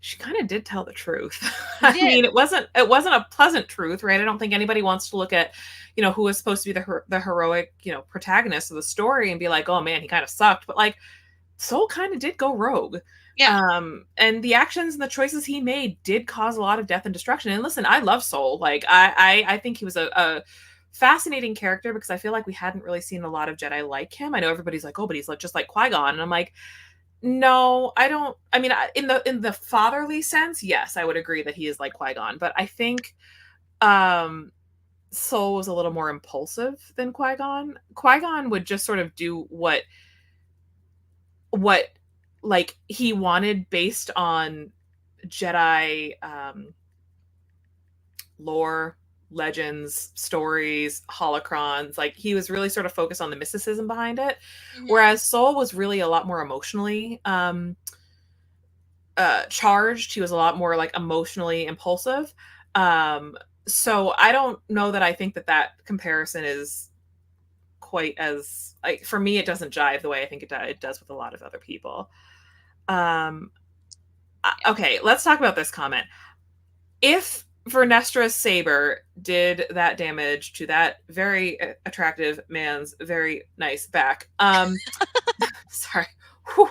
she kind of did tell the truth. I mean, it wasn't a pleasant truth, right? I don't think anybody wants to look at, who was supposed to be the heroic, protagonist of the story and be like, oh man, he kind of sucked. But like, Soul kind of did go rogue. Yeah. And the actions and the choices he made did cause a lot of death and destruction. And listen, I love Soul. Like, I think he was a fascinating character, because I feel like we hadn't really seen a lot of Jedi like him. I know everybody's like, oh, but he's just like Qui-Gon. And I'm like, no, I don't. I mean, in the fatherly sense, yes, I would agree that he is like Qui-Gon. But I think Soul was a little more impulsive than Qui-Gon. Qui-Gon would just sort of do what like he wanted based on Jedi lore, legends, stories, holocrons. Like he was really sort of focused on the mysticism behind it, whereas Soul was really a lot more emotionally charged. He was a lot more like emotionally impulsive. So I don't know that I think that comparison is quite as, like, for me it doesn't jive the way I think it does with a lot of other people. Okay, let's talk about this comment. If Vernestra's saber did that damage to that very attractive man's very nice back, sorry,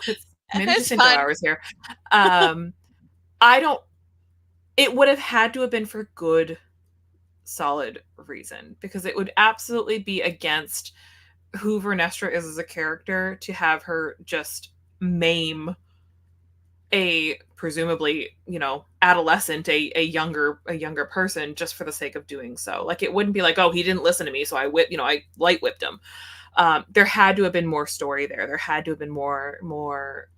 it's minute hours here. It would have had to have been for good, solid reason, because it would absolutely be against who Vernestra is as a character to have her just maim a presumably, adolescent, a younger person, just for the sake of doing so. Like, it wouldn't be like, oh, he didn't listen to me, so I light whipped him. There had to have been more story there. There had to have been more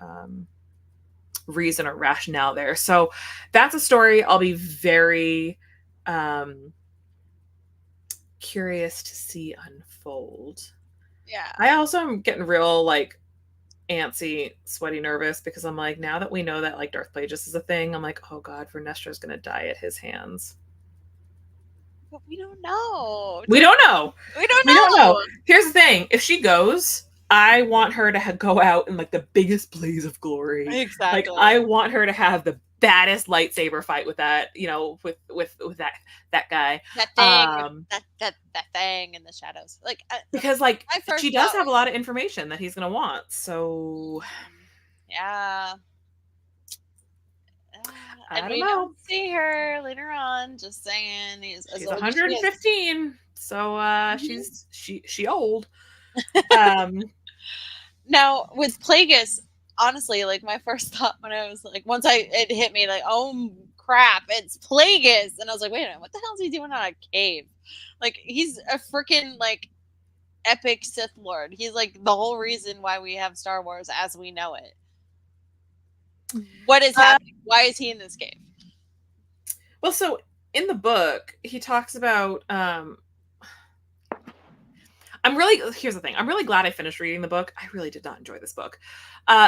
reason or rationale there. So that's a story I'll be very curious to see unfold. Yeah. I also am getting real like antsy, sweaty, nervous, because I'm like, now that we know that like Darth Plagueis is a thing, I'm like, oh god, Vernestra's gonna die at his hands. But we don't know. We don't know. Here's the thing. If she goes, I want her to go out in like the biggest blaze of glory. Exactly. Like I want her to have the baddest lightsaber fight with that, with that guy. That thing, that thing in the shadows. Like because like she does have was... a lot of information that he's gonna want. So yeah. And we don't see her later on. Just saying, she's 115, so she old. Now with Plagueis, honestly, like my first thought when I was like, it hit me like, oh crap, it's Plagueis, and I was like, wait a minute, what the hell is he doing on a cave? Like he's a freaking like epic Sith Lord. He's like the whole reason why we have Star Wars as we know it. What is happening? Why is he in this cave? Well, so in the book, he talks about here's the thing. I'm really glad I finished reading the book. I really did not enjoy this book.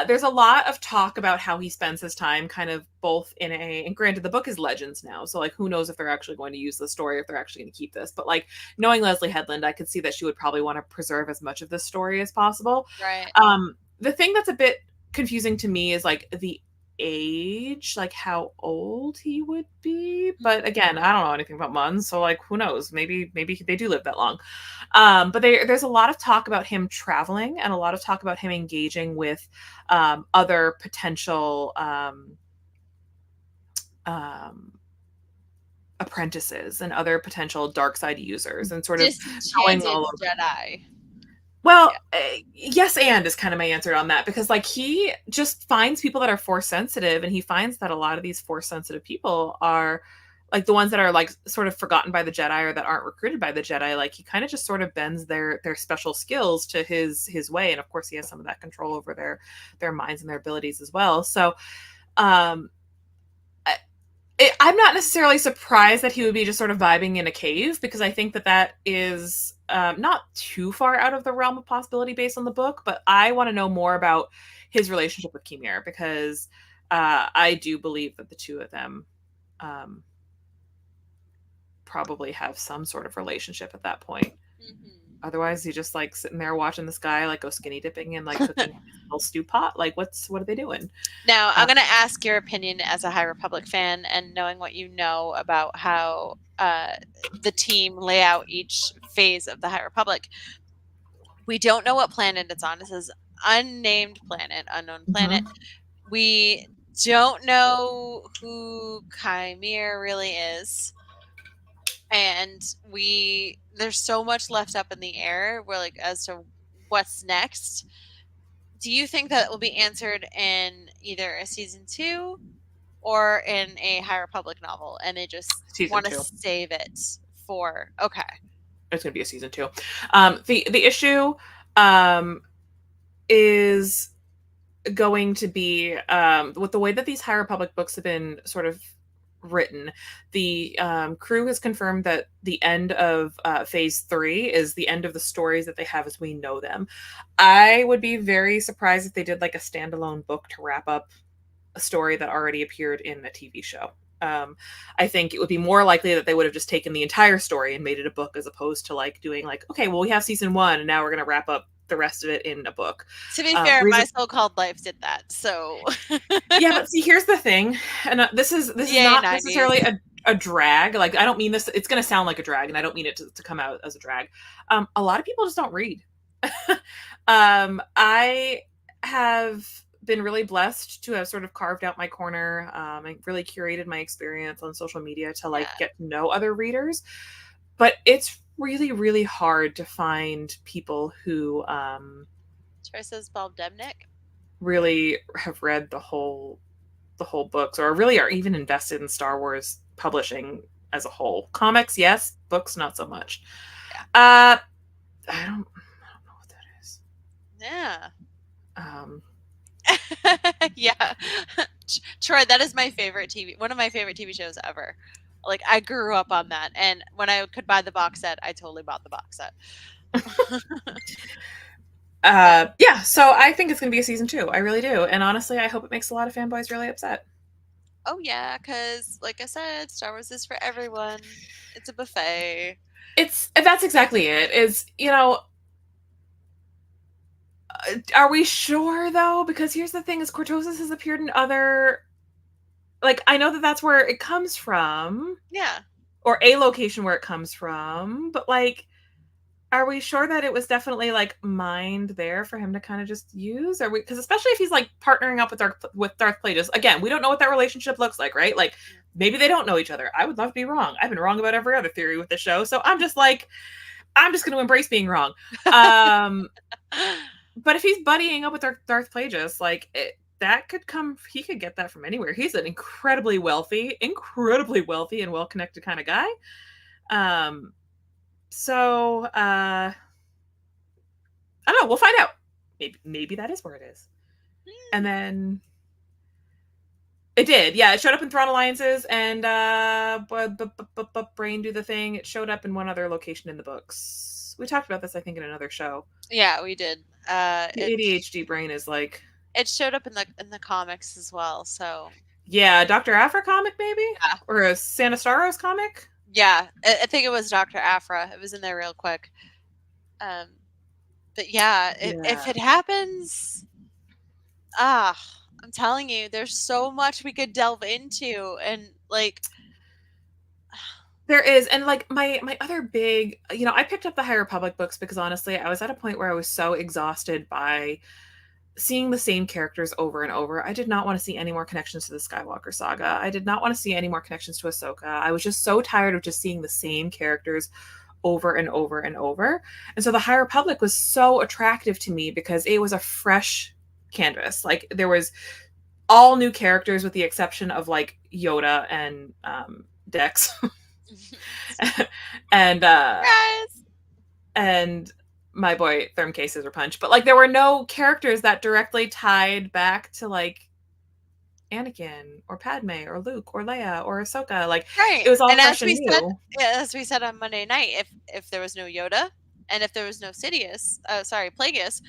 There's a lot of talk about how he spends his time kind of both and granted the book is Legends now. So like, who knows if they're actually going to use the story, or if they're actually going to keep this, but like knowing Leslie Headland, I could see that she would probably want to preserve as much of this story as possible. Right. The thing that's a bit confusing to me is like the age, like how old he would be, but again, I don't know anything about Muns, so like who knows, maybe they do live that long. But there's a lot of talk about him traveling, and a lot of talk about him engaging with other potential apprentices and other potential dark side users, and sort of going all over Jedi. Well, yes, and is kind of my answer on that, because like he just finds people that are force sensitive, and he finds that a lot of these force sensitive people are like the ones that are like sort of forgotten by the Jedi, or that aren't recruited by the Jedi. Like he kind of just sort of bends their special skills to his way, and of course he has some of that control over their minds and their abilities as well. So I'm not necessarily surprised that he would be just sort of vibing in a cave, because I think that is not too far out of the realm of possibility based on the book. But I want to know more about his relationship with Kimir, because I do believe that the two of them probably have some sort of relationship at that point. Mm-hmm. Otherwise, he just like sitting there watching this guy like go skinny dipping and like cooking a little stew pot. Like, what are they doing? Now, I'm going to ask your opinion as a High Republic fan, and knowing what you know about how the team lay out each phase of the High Republic. We don't know what planet it's on. It says unnamed planet, unknown planet. Mm-hmm. We don't know who Kimir really is. And there's so much left up in the air where like as to what's next. Do you think that will be answered in either a season 2 or in a High Republic novel, and they just want to save it for it's gonna be a season 2. The issue is going to be with the way that these High Republic books have been sort of written. The crew has confirmed that the end of phase 3 is the end of the stories that they have as we know them. I would be very surprised if they did like a standalone book to wrap up a story that already appeared in a TV show. I think it would be more likely that they would have just taken the entire story and made it a book, as opposed to like doing like, okay, well, we have season 1 and now we're going to wrap up the rest of it in a book. To be fair, My So-Called Life did that. So yeah, but see, here's the thing, and this is not 90s. Necessarily a drag. Like, I don't mean this. It's going to sound like a drag, and I don't mean it to come out as a drag. A lot of people just don't read. I have been really blessed to have sort of carved out my corner and really curated my experience on social media to like get to know other readers. But it's really, really hard to find people who Choices Bob Demnick really have read the whole books, or really are even invested in Star Wars publishing as a whole. Comics, yes. Books, not so much. I don't know what that is. Yeah. Yeah. Troy, that is my favorite one of my favorite TV shows ever. Like, I grew up on that, and when I could buy the box set, I totally bought the box set. Yeah, so I think it's going to be a season 2. I really do. And honestly, I hope it makes a lot of fanboys really upset. Oh, yeah, because, like I said, Star Wars is for everyone. It's a buffet. That's exactly it. Is, Are we sure though? Because here's the thing: is cortosis has appeared in other. Like, I know that that's where it comes from. Yeah. Or a location where it comes from, but like, are we sure that it was definitely like mined there for him to kind of just use? Are we? Because especially if he's like partnering up with Darth Plagueis, again, we don't know what that relationship looks like, right? Like, maybe they don't know each other. I would love to be wrong. I've been wrong about every other theory with the show, so I'm just like, I'm just going to embrace being wrong. But if he's buddying up with Darth Plagueis, like that could come. He could get that from anywhere. He's an incredibly wealthy and well-connected kind of guy. So I don't know. We'll find out. Maybe that is where it is. And then it did. Yeah, it showed up in Thrawn Alliances and Brain do the thing. It showed up in one other location in the books. We talked about this, I think, in another show. Yeah, we did. The ADHD brain is like. It showed up in the comics as well. So. Yeah, Dr. Aphra comic maybe, or a Sanastaros comic. Yeah, I think it was Dr. Aphra. It was in there real quick. But yeah, if it happens, I'm telling you, there's so much we could delve into, and like there is. And like my other big, I picked up the High Republic books because honestly, I was at a point where I was so exhausted by seeing the same characters over and over. I did not want to see any more connections to the Skywalker saga. I did not want to see any more connections to Ahsoka. I was just so tired of just seeing the same characters over and over and over. And so the High Republic was so attractive to me because it was a fresh canvas. Like there was all new characters with the exception of like Yoda and Dex. and and my boy Thermcase Scissor Punch, but like there were no characters that directly tied back to like Anakin or Padme or Luke or Leia or Ahsoka. Like it was all fresh and new. As we said on Monday night, if there was no Yoda and if there was no Plagueis,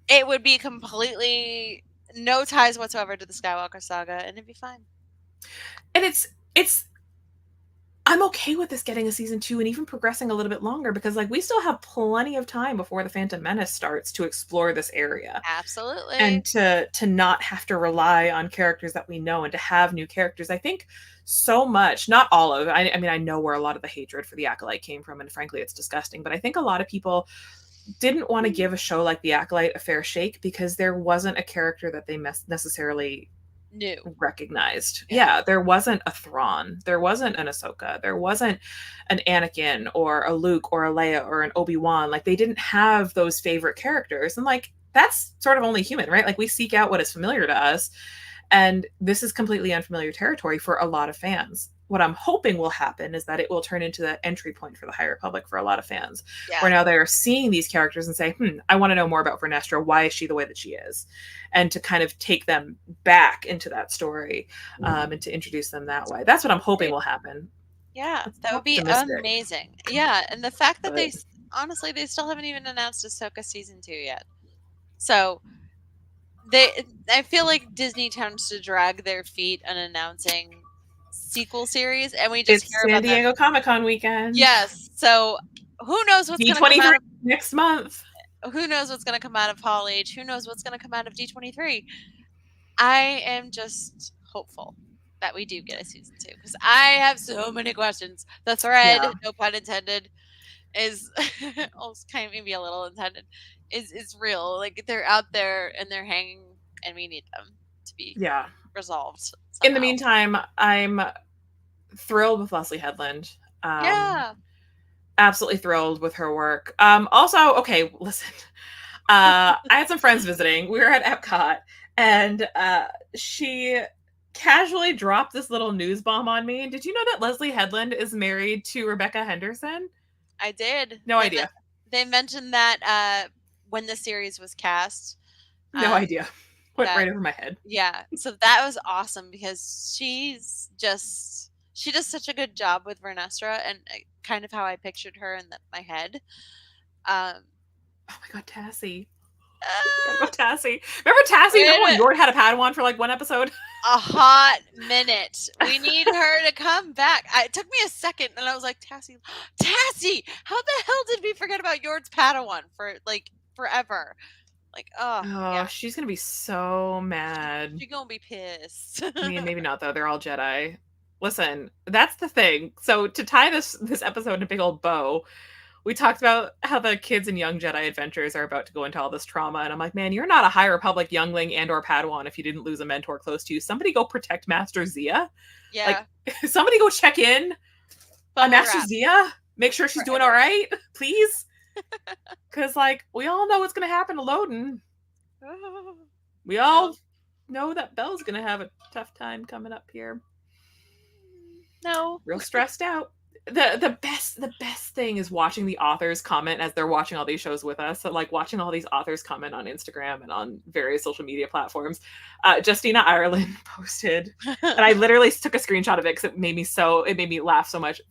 it would be completely no ties whatsoever to the Skywalker saga, and it'd be fine. And it's I'm okay with this getting a season 2 and even progressing a little bit longer because like we still have plenty of time before the Phantom Menace starts to explore this area. Absolutely. And to not have to rely on characters that we know and to have new characters. I think so much, not all of it. I mean, I know where a lot of the hatred for the Acolyte came from, and frankly, it's disgusting. But I think a lot of people didn't want to give a show like The Acolyte a fair shake because there wasn't a character that they necessarily recognized. Yeah, there wasn't a Thrawn, there wasn't an Ahsoka, there wasn't an Anakin or a Luke or a Leia or an Obi-Wan. Like they didn't have those favorite characters, and like that's sort of only human, right? Like we seek out what is familiar to us, and this is completely unfamiliar territory for a lot of fans. What I'm hoping will happen is that it will turn into the entry point for the High Republic for a lot of fans, where now they're seeing these characters and say, I want to know more about Vernestra. Why is she the way that she is? And to kind of take them back into that story and to introduce them that way. That's what I'm hoping will happen. Yeah, that would be amazing. Yeah, and the fact that they still haven't even announced Ahsoka season 2 yet. So I feel like Disney tends to drag their feet on announcing sequel series, and we just hear about San Diego Comic-Con weekend. Yes, so who knows what's going to come out next month? Who knows what's going to come out of Hall H? Who knows what's going to come out of D23? I am just hopeful that we do get a season 2 because I have so many questions. The thread, no pun intended, is almost kind of maybe a little intended. Is real. Like they're out there and they're hanging, and we need them to be resolved. Somehow. In the meantime, I'm thrilled with Leslie Headland. Absolutely thrilled with her work. Also, okay, listen. I had some friends visiting. We were at Epcot, and she casually dropped this little news bomb on me. Did you know that Leslie Headland is married to Rebecca Henderson? I did. No idea. They mentioned that when the series was cast. No idea. Went right over my head. Yeah. So that was awesome because she does such a good job with Vernestra and kind of how I pictured her in my head. Oh my God, Tassie. Tassie. Remember Tassie? Remember when Yord had a Padawan for like one episode? A hot minute. We need her to come back. It took me a second, and I was like, Tassie, how the hell did we forget about Yord's Padawan for like forever? Like, yeah. She's gonna be so mad. She's gonna be pissed. I mean, maybe not though. They're all Jedi. Listen, that's the thing. So to tie this episode in a big old bow, we talked about how the kids in Young Jedi Adventures are about to go into all this trauma, and I'm like, man, you're not a High Republic youngling and/or Padawan if you didn't lose a mentor close to you. Somebody go protect Master Zia. Yeah. Like, somebody go check in on Master Zia. Make sure she's doing all right, please. Because, like, we all know what's going to happen to Loden. We all know that Belle's going to have a tough time coming up here. No. Real stressed out. The best thing is watching the authors comment as they're watching all these shows with us. So, like, watching all these authors comment on Instagram and on various social media platforms. Justina Ireland posted, and I literally took a screenshot of it because it made me laugh so much.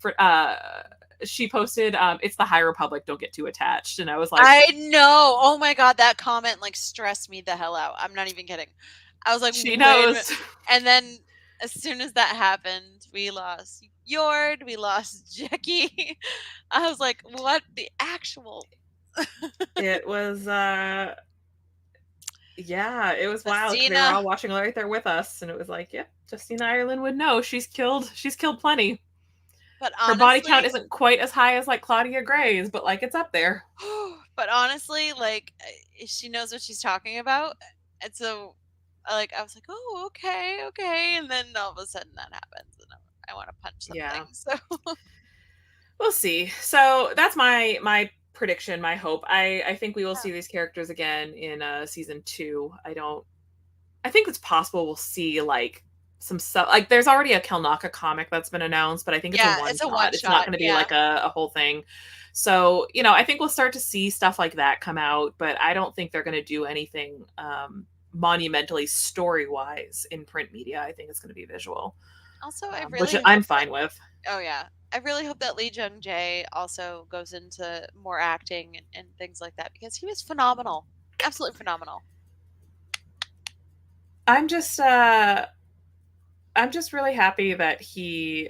She posted, "It's the High Republic. Don't get too attached." And I was like, I know. Oh my god, that comment like stressed me the hell out. I'm not even kidding. I was like, she knows. And then as soon as that happened, we lost Yord, we lost Jackie. I was like, what the actual? It was, yeah, it was wild. They were all watching right there with us, and it was like, yep, Justina Ireland would know. She's killed plenty. But honestly, her body count isn't quite as high as like Claudia Gray's, but like it's up there. But honestly, like she knows what she's talking about, and so like I was like, oh, okay, and then all of a sudden that happens, and I want to punch something. Yeah. So we'll see. So that's my prediction, my hope. I think we will see these characters again in season 2. I think it's possible we'll see like some stuff. Like there's already a Kelnaka comic that's been announced, but I think it's a one-shot. It's not going to be like a whole thing. So, I think we'll start to see stuff like that come out, but I don't think they're going to do anything monumentally story-wise in print media. I think it's going to be visual. Also, which I'm fine with. Oh yeah. I really hope that Lee Jung Jae also goes into more acting and things like that, because he was phenomenal. Absolutely phenomenal. I'm just really happy that he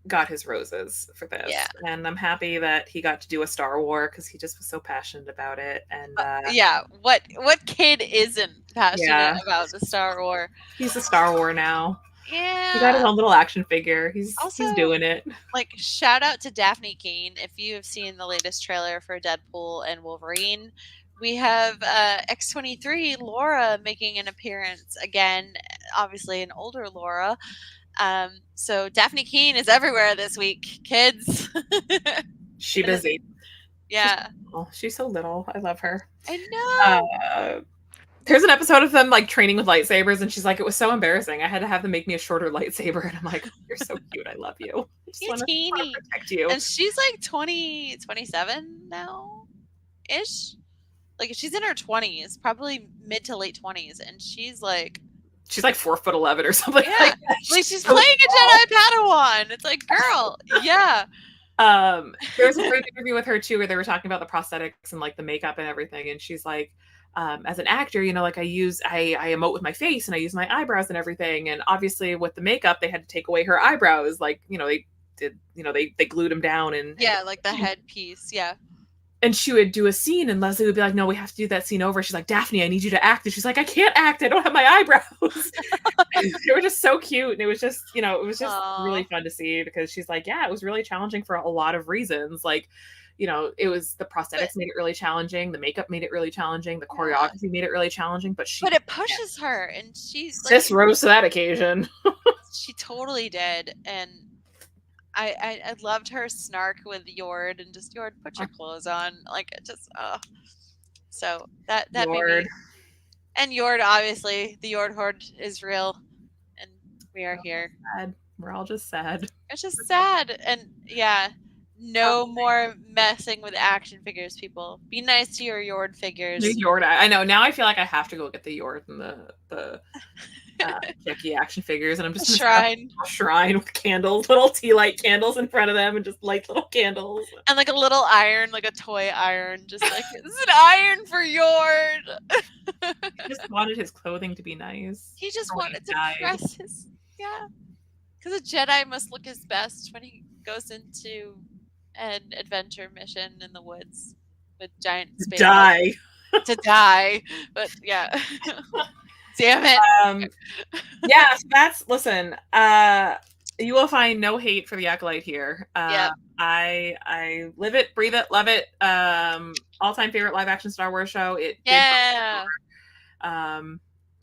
got his roses for this. Yeah. And I'm happy that he got to do a Star Wars because he just was so passionate about it. And what kid isn't passionate about the Star Wars? He's a Star Wars now. Yeah. He got his own little action figure. He's doing it. Like, shout out to Daphne Keane. If you have seen the latest trailer for Deadpool and Wolverine, we have X-23 Laura making an appearance again, obviously an older Laura. So Daphne Keane is everywhere this week, kids. She busy. Yeah. She's so little. I love her. I know. There's an episode of them like training with lightsabers, and she's like, it was so embarrassing. I had to have them make me a shorter lightsaber, and I'm like, you're so cute. I love you. I just want to protect you. And she's like 27 now, ish. Like she's in her 20s, probably mid to late 20s, and she's like 4'11" or something. Yeah, like she's playing a Jedi Padawan. It's like, girl, yeah. There was a great interview with her too, where they were talking about the prosthetics and like the makeup and everything, and she's like, as an actor, like I emote with my face and I use my eyebrows and everything, and obviously with the makeup they had to take away her eyebrows, like they did, they glued them down and like the headpiece, yeah. And she would do a scene, and Leslie would be like, no, we have to do that scene over. She's like, Daphne, I need you to act. And she's like, I can't act. I don't have my eyebrows. They were just so cute. And it was just, it was just really fun to see, because she's like, yeah, it was really challenging for a lot of reasons. Like, it was the prosthetics made it really challenging. The makeup made it really challenging. The choreography made it really challenging. But it pushes her, and she's like, just rose to that occasion. She totally did. And I loved her snark with Yord, and just, Yord, put your clothes on. Like, it just, So that Yord. made me... And Yord, obviously, the Yord Horde is real, and we are here. Sad. We're all just sad. It's just sad. And yeah, no more messing with action figures, people. Be nice to your Yord figures. The Yord, I know. Now I feel like I have to go get the Yord and the Jackie action figures, and I'm just in a shrine with candles, little tea light candles in front of them, and just light little candles, and like a little iron, like a toy iron, just like, this is an iron for Yord. He just wanted his clothing to be nice. He just wanted to dress his, because a Jedi must look his best when he goes into an adventure mission in the woods with giant space. to die. But yeah. Damn it. Yeah, so that's listen. You will find no hate for the Acolyte here. Yep. I live it, breathe it, love it. All-time favorite live action Star Wars show. It Yeah. I'm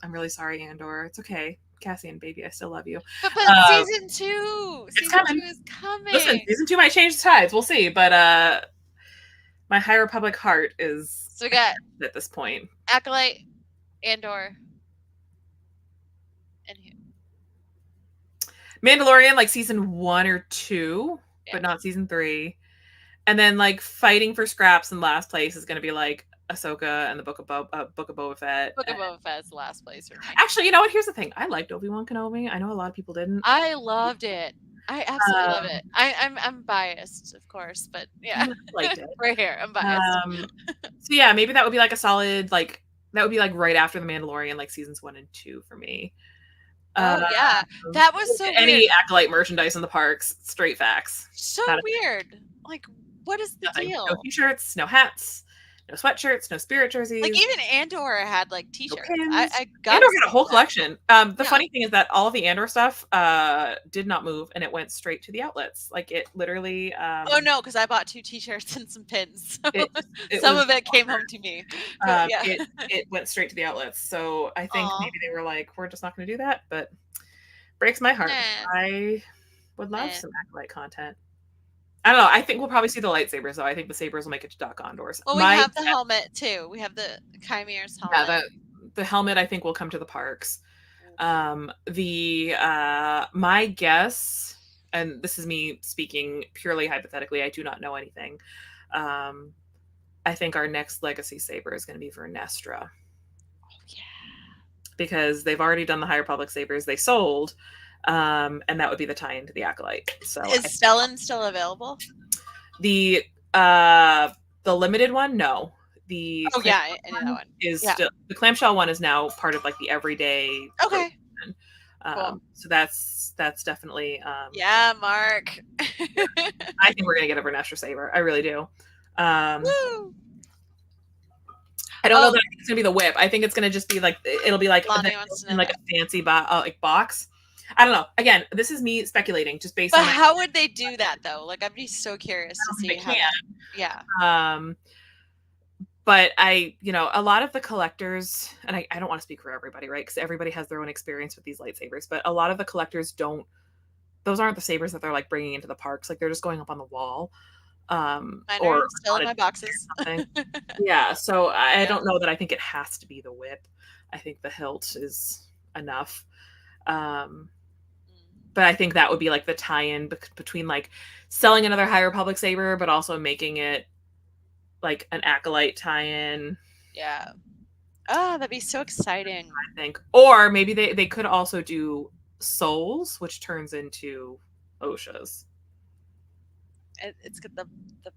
really sorry, Andor. It's okay. Cassian, baby, I still love you. But season 2. Season 2 is coming. Listen, season 2 might change the tides. We'll see. But my High Republic heart is so we got at this point. Acolyte, Andor, and who? Mandalorian, like season 1 or 2, but not season 3. And then like fighting for scraps in last place is going to be like Ahsoka and the Book of Boba Fett. Book of Boba Fett's last place for me. Actually, you know what? Here's the thing. I liked Obi-Wan Kenobi. I know a lot of people didn't. I loved it. I absolutely love it. I'm biased, of course, but yeah, I liked it. right here, I'm biased. So yeah, maybe that would be like a solid like that would be like right after the Mandalorian, like seasons 1 and 2 for me. Oh yeah, that was so any weird. Acolyte merchandise in the parks, straight facts. So weird. Like, what is the deal? No t-shirts, no hats, no sweatshirts, no spirit jerseys. Like even Andor had like t-shirts. No I got Andor had a whole collection. The funny thing is that all of the Andor stuff did not move, and it went straight to the outlets. Like it literally. Oh no, because I bought 2 t-shirts and some pins. So it some of it came home to me. It went straight to the outlets. So I think maybe they were like, we're just not going to do that. But breaks my heart. I would love some Acolyte content. I don't know. I think we'll probably see the lightsabers, though. I think the sabers will make it to Doc Gondor's. Well, we have the helmet, too. We have the Chimere's helmet. Yeah, the helmet, I think, will come to the parks. My guess, and this is me speaking purely hypothetically, I do not know anything. I think our next legacy saber is going to be Vernestra. Oh, yeah. Because they've already done the High Republic sabers they sold. And that would be the tie-in to the Acolyte. So is Stellan still available? The limited one, no. The I know that one is still the clamshell one is now part of like the everyday. Okay. Cool. So that's definitely. Yeah, Mark. I think we're gonna get a Vernestra saber. I really do. Woo! I don't know that it's gonna be the whip. I think it's gonna just be like it'll be like in like a fancy box. I don't know. Again, this is me speculating, just based on. But how would they do that though? Like, I'd be so curious to see how. Yeah. But a lot of the collectors, and I don't want to speak for everybody, right? Because everybody has their own experience with these lightsabers. But a lot of the collectors don't. Those aren't the sabers that they're like bringing into the parks. Like they're just going up on the wall. Or still in my boxes. Yeah. So I don't know that I think it has to be the whip. I think the hilt is enough. But I think that would be like the tie-in between like selling another High Republic saber, but also making it like an Acolyte tie-in. Yeah. Oh, that'd be so exciting. I think. Or maybe they could also do Souls, which turns into Osha's. It's got the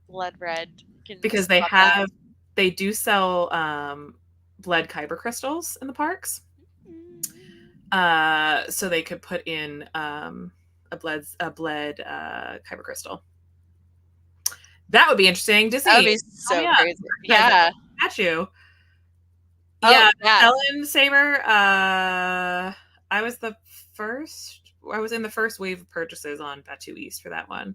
blood red. Because they do sell bled kyber crystals in the parks. So they could put in a bled kyber crystal. That would be interesting. Disney. That would be so crazy. Yeah. At you. Yeah. Ellen saber. I was in the first wave of purchases on Batu East for that one.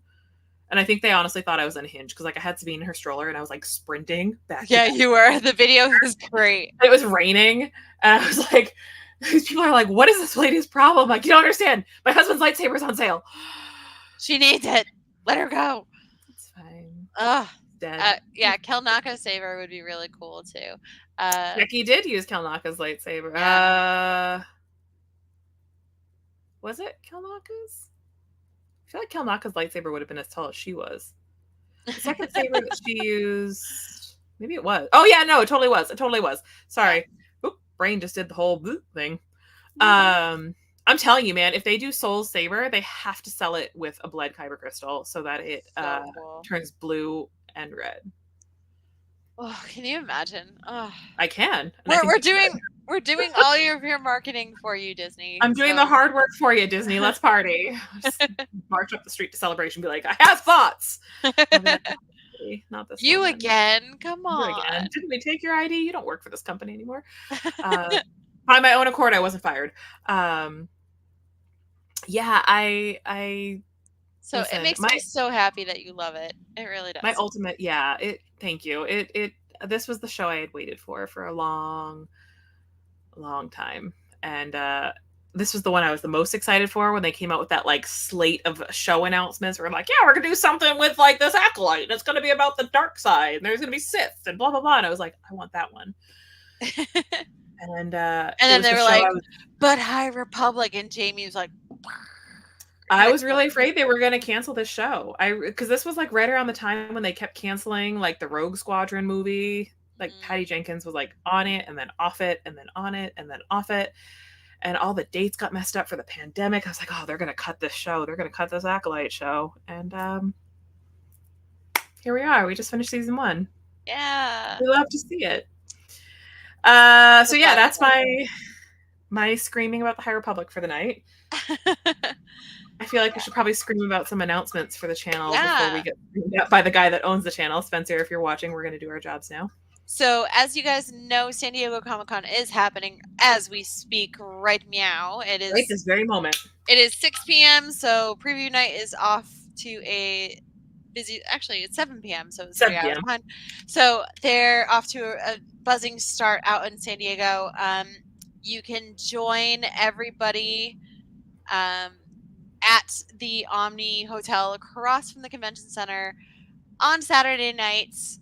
And I think they honestly thought I was unhinged because like I had Sabine in her stroller and I was like sprinting back. Yeah, you were. The video was great. It was raining and I was like, these people are like, what is this lady's problem? Like, you don't understand. My husband's lightsaber's on sale. She needs it. Let her go. It's fine. Dead. Yeah, Kelnaka saber would be really cool too. Becky did use Kelnaka's lightsaber. Yeah. Was it Kelnaka's? I feel like Kelnaka's lightsaber would have been as tall as she was. The second saber that she used, maybe it was. Oh yeah, no, it totally was. It totally was. Sorry. Oop, brain just did the whole boop thing. I'm telling you, man, if they do Soul's saber, they have to sell it with a bled kyber crystal so that it cool. turns blue and red. Oh, can you imagine? Oh. I can. We're doing all of your marketing for you, Disney. I'm doing the hard work for you, Disney. Let's party. Just march up the street to Celebration. Be like, I have thoughts. lady, not this You woman. again? Come You on. again. Didn't we take your ID? You don't work for this company anymore. By my own accord, I wasn't fired. Yeah, So listen, it makes me so happy that you love it. It really does. my ultimate, yeah, thank you. This was the show I had waited for a long time. And this was the one I was the most excited for when they came out with that like slate of show announcements where I'm like, yeah, we're gonna do something with like this acolyte and it's gonna be about the dark side and there's gonna be Sith and blah blah blah. And I was like, I want that one. And then they were like, but High Republic, and Jamie was like, I was really afraid they were going to cancel this show. Because this was like right around the time when they kept canceling like the Rogue Squadron movie. Like Patty Jenkins was like on it and then off it and then on it and then off it. And all the dates got messed up for the pandemic. I was like, oh, they're going to cut this show. They're going to cut this Acolyte show. And here we are. We just finished season 1. Yeah. We love to see it. So yeah, that's my screaming about the High Republic for the night. I feel like we should probably scream about some announcements for the channel before we get screamed at by the guy that owns the channel. Spencer, if you're watching, we're going to do our jobs now. So, as you guys know, San Diego Comic-Con is happening as we speak right meow. It is right this very moment. It is 6 p.m., so preview night is off to a busy... Actually, it's 7 p.m., so it's 3 hours behind. So, they're off to a buzzing start out in San Diego. You can join everybody at the Omni Hotel across from the convention center on Saturday nights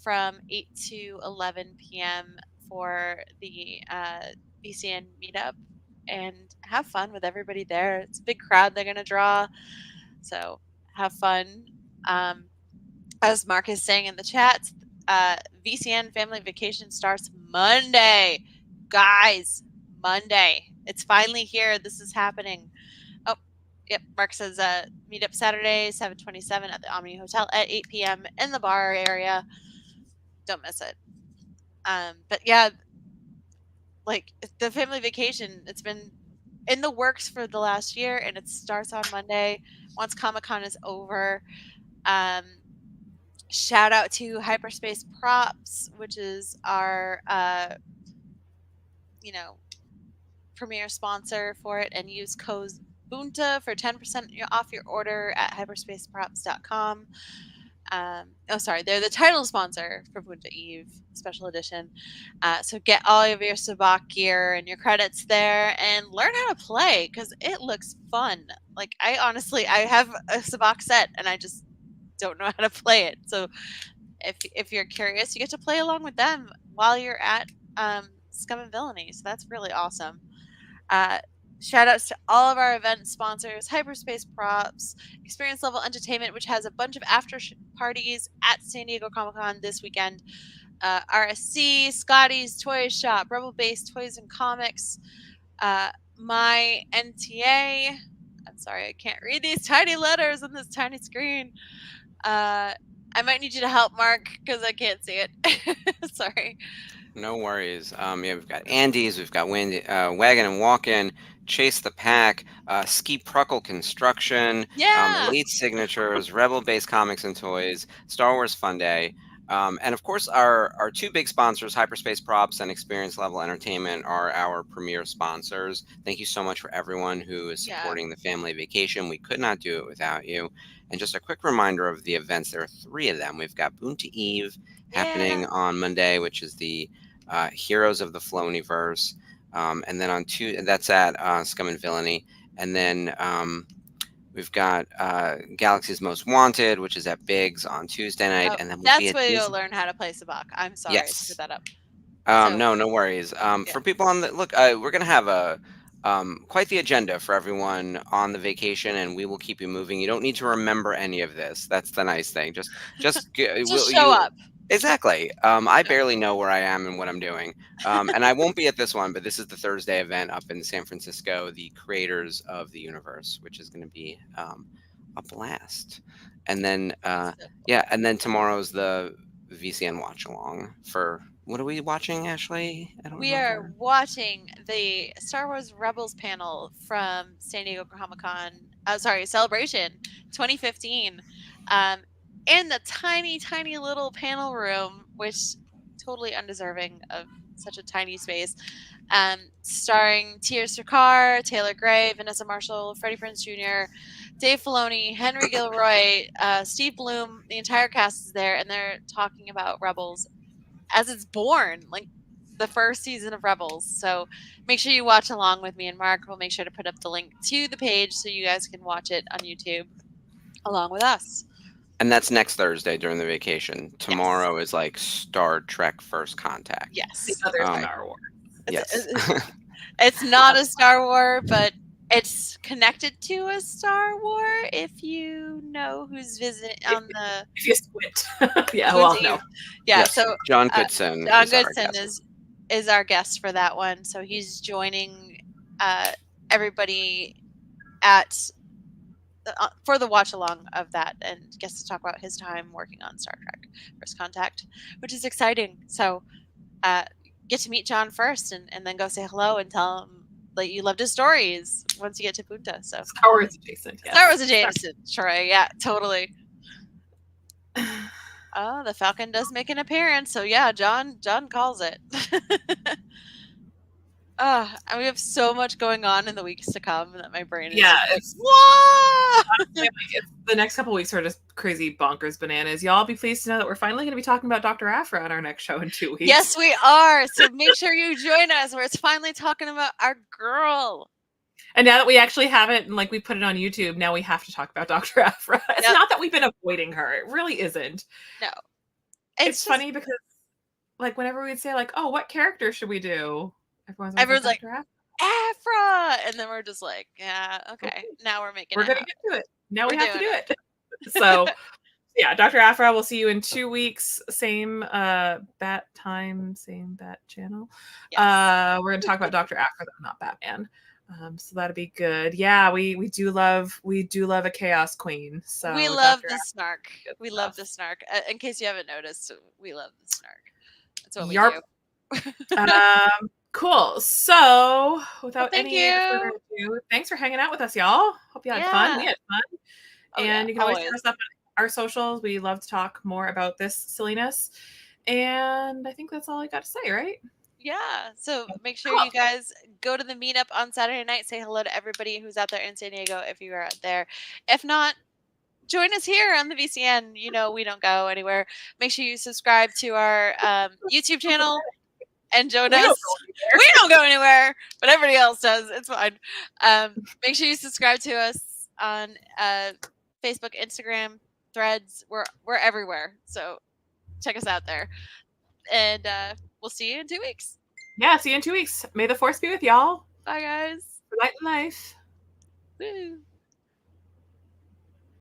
from 8 to 11 p.m. for the VCN meetup, and have fun with everybody there. It's a big crowd they're going to draw, so have fun. As Mark is saying in the chat, VCN Family Vacation starts Monday. Guys, Monday. It's finally here. This is happening. Yep, Mark says meet up Saturday, 7/27 at the Omni Hotel at 8 p.m. in the bar area. Don't miss it. But yeah, like the family vacation, it's been in the works for the last year, and it starts on Monday once Comic-Con is over. Shout out to Hyperspace Props, which is our premier sponsor for it, and use code Bunta for 10% off your order at hyperspaceprops.com. They're the title sponsor for Bunta Eve Special Edition. So get all of your Sabak gear and your credits there and learn how to play, because it looks fun. Like, I have a Sabak set and I just don't know how to play it. So if you're curious, you get to play along with them while you're at Scum and Villainy. So that's really awesome. Shout outs to all of our event sponsors: Hyperspace Props, Experience Level Entertainment, which has a bunch of after parties at San Diego Comic-Con this weekend, RSC, Scotty's Toys Shop, Rebel Base Toys and Comics, my NTA. I'm sorry, I can't read these tiny letters on this tiny screen. I might need you to help, Mark, because I can't see it. Sorry. No worries. We've got Andy's, we've got Wagon and Walk-In, Chase the Pack, Ski Pruckle Construction, Elite Signatures, Rebel Base Comics and Toys, Star Wars Fun Day, and of course our two big sponsors, Hyperspace Props and Experience Level Entertainment, are our premier sponsors. Thank you so much for everyone who is supporting the family vacation. We could not do it without you. And just a quick reminder of the events. There are 3 of them. We've got Bunta Eve happening on Monday, which is the Heroes of the Floniverse, and then on that's at Scum and Villainy, and then we've got Galaxy's Most Wanted, which is at Biggs on Tuesday night, and then that's where you'll learn how to play Sabak. I'm sorry to put that up. No worries. For people on the look, we're gonna have quite the agenda for everyone on the vacation, and we will keep you moving. You don't need to remember any of this. That's the nice thing. Just show up. Exactly. I barely know where I am and what I'm doing. And I won't be at this one, but this is the Thursday event up in San Francisco, the Creators of the Universe, which is going to be a blast. And then, and then tomorrow's the VCN watch along for... What are we watching, Ashley? We are watching the Star Wars Rebels panel from San Diego Comic-Con. Celebration 2015. in the tiny, tiny little panel room, which totally undeserving of such a tiny space. Starring Tia Sarkar, Taylor Gray, Vanessa Marshall, Freddie Prinze Jr., Dave Filoni, Henry Gilroy, Steve Bloom. The entire cast is there, and they're talking about Rebels as it's born, like the first season of Rebels. So make sure you watch along with me and Mark. We'll make sure to put up the link to the page so you guys can watch it on YouTube along with us. And that's next Thursday during the vacation. Tomorrow is like Star Trek First Contact. Yes. The other Star Wars. Yes. It's not a Star War, but it's connected to a Star War if you know who's visiting on the. If you squint. Yeah, well, no. Yeah, Yes. so John Goodson. John Goodson is our guest for that one. So he's joining everybody at for the watch along of that, and gets to talk about his time working on Star Trek First Contact, which is exciting. So get to meet John first, and then go say hello and tell him that you loved his stories once you get to Punta. So Star Wars adjacent. Yes. Star Wars adjacent, Troy. Yeah, totally. Oh, the Falcon does make an appearance. So yeah, John calls it. And we have so much going on in the weeks to come that my brain is it's whoa! The next couple weeks are just crazy bonkers bananas. Y'all be pleased to know that we're finally going to be talking about Dr. Aphra on our next show in 2 weeks. Yes, we are. So make sure you join us where it's finally talking about our girl. And now that we actually have it and like we put it on YouTube, now we have to talk about Dr. Aphra. It's not that we've been avoiding her. It really isn't. No. It's funny because like whenever we'd say like, oh, what character should we do? Everyone's like, Aphra! And then we're just like, yeah, okay. Now we're making We're going to get to it. Now we have to do it. So, yeah, Dr. Aphra, we'll see you in 2 weeks. Same bat time, same bat channel. Yes. We're going to talk about Dr. Aphra, not Batman. So that'll be good. Yeah, we do love a chaos queen. So we love the snark. We love the snark. In case you haven't noticed, we love the snark. That's what we do. Cool. So without any further ado, thanks for hanging out with us, y'all. Hope you had fun. We had fun. And you can always hit us up on our socials. We love to talk more about this silliness. And I think that's all I got to say, right? Yeah. So make sure you guys go to the meetup on Saturday night. Say hello to everybody who's out there in San Diego if you are out there. If not, join us here on the VCN. You know, we don't go anywhere. Make sure you subscribe to our YouTube channel and join us. We don't go anywhere, but everybody else does. It's fine. Make sure you subscribe to us on Facebook, Instagram, Threads. We're everywhere. So check us out there. And we'll see you in 2 weeks. Yeah, see you in 2 weeks. May the force be with y'all. Bye, guys. For light and life. Woo.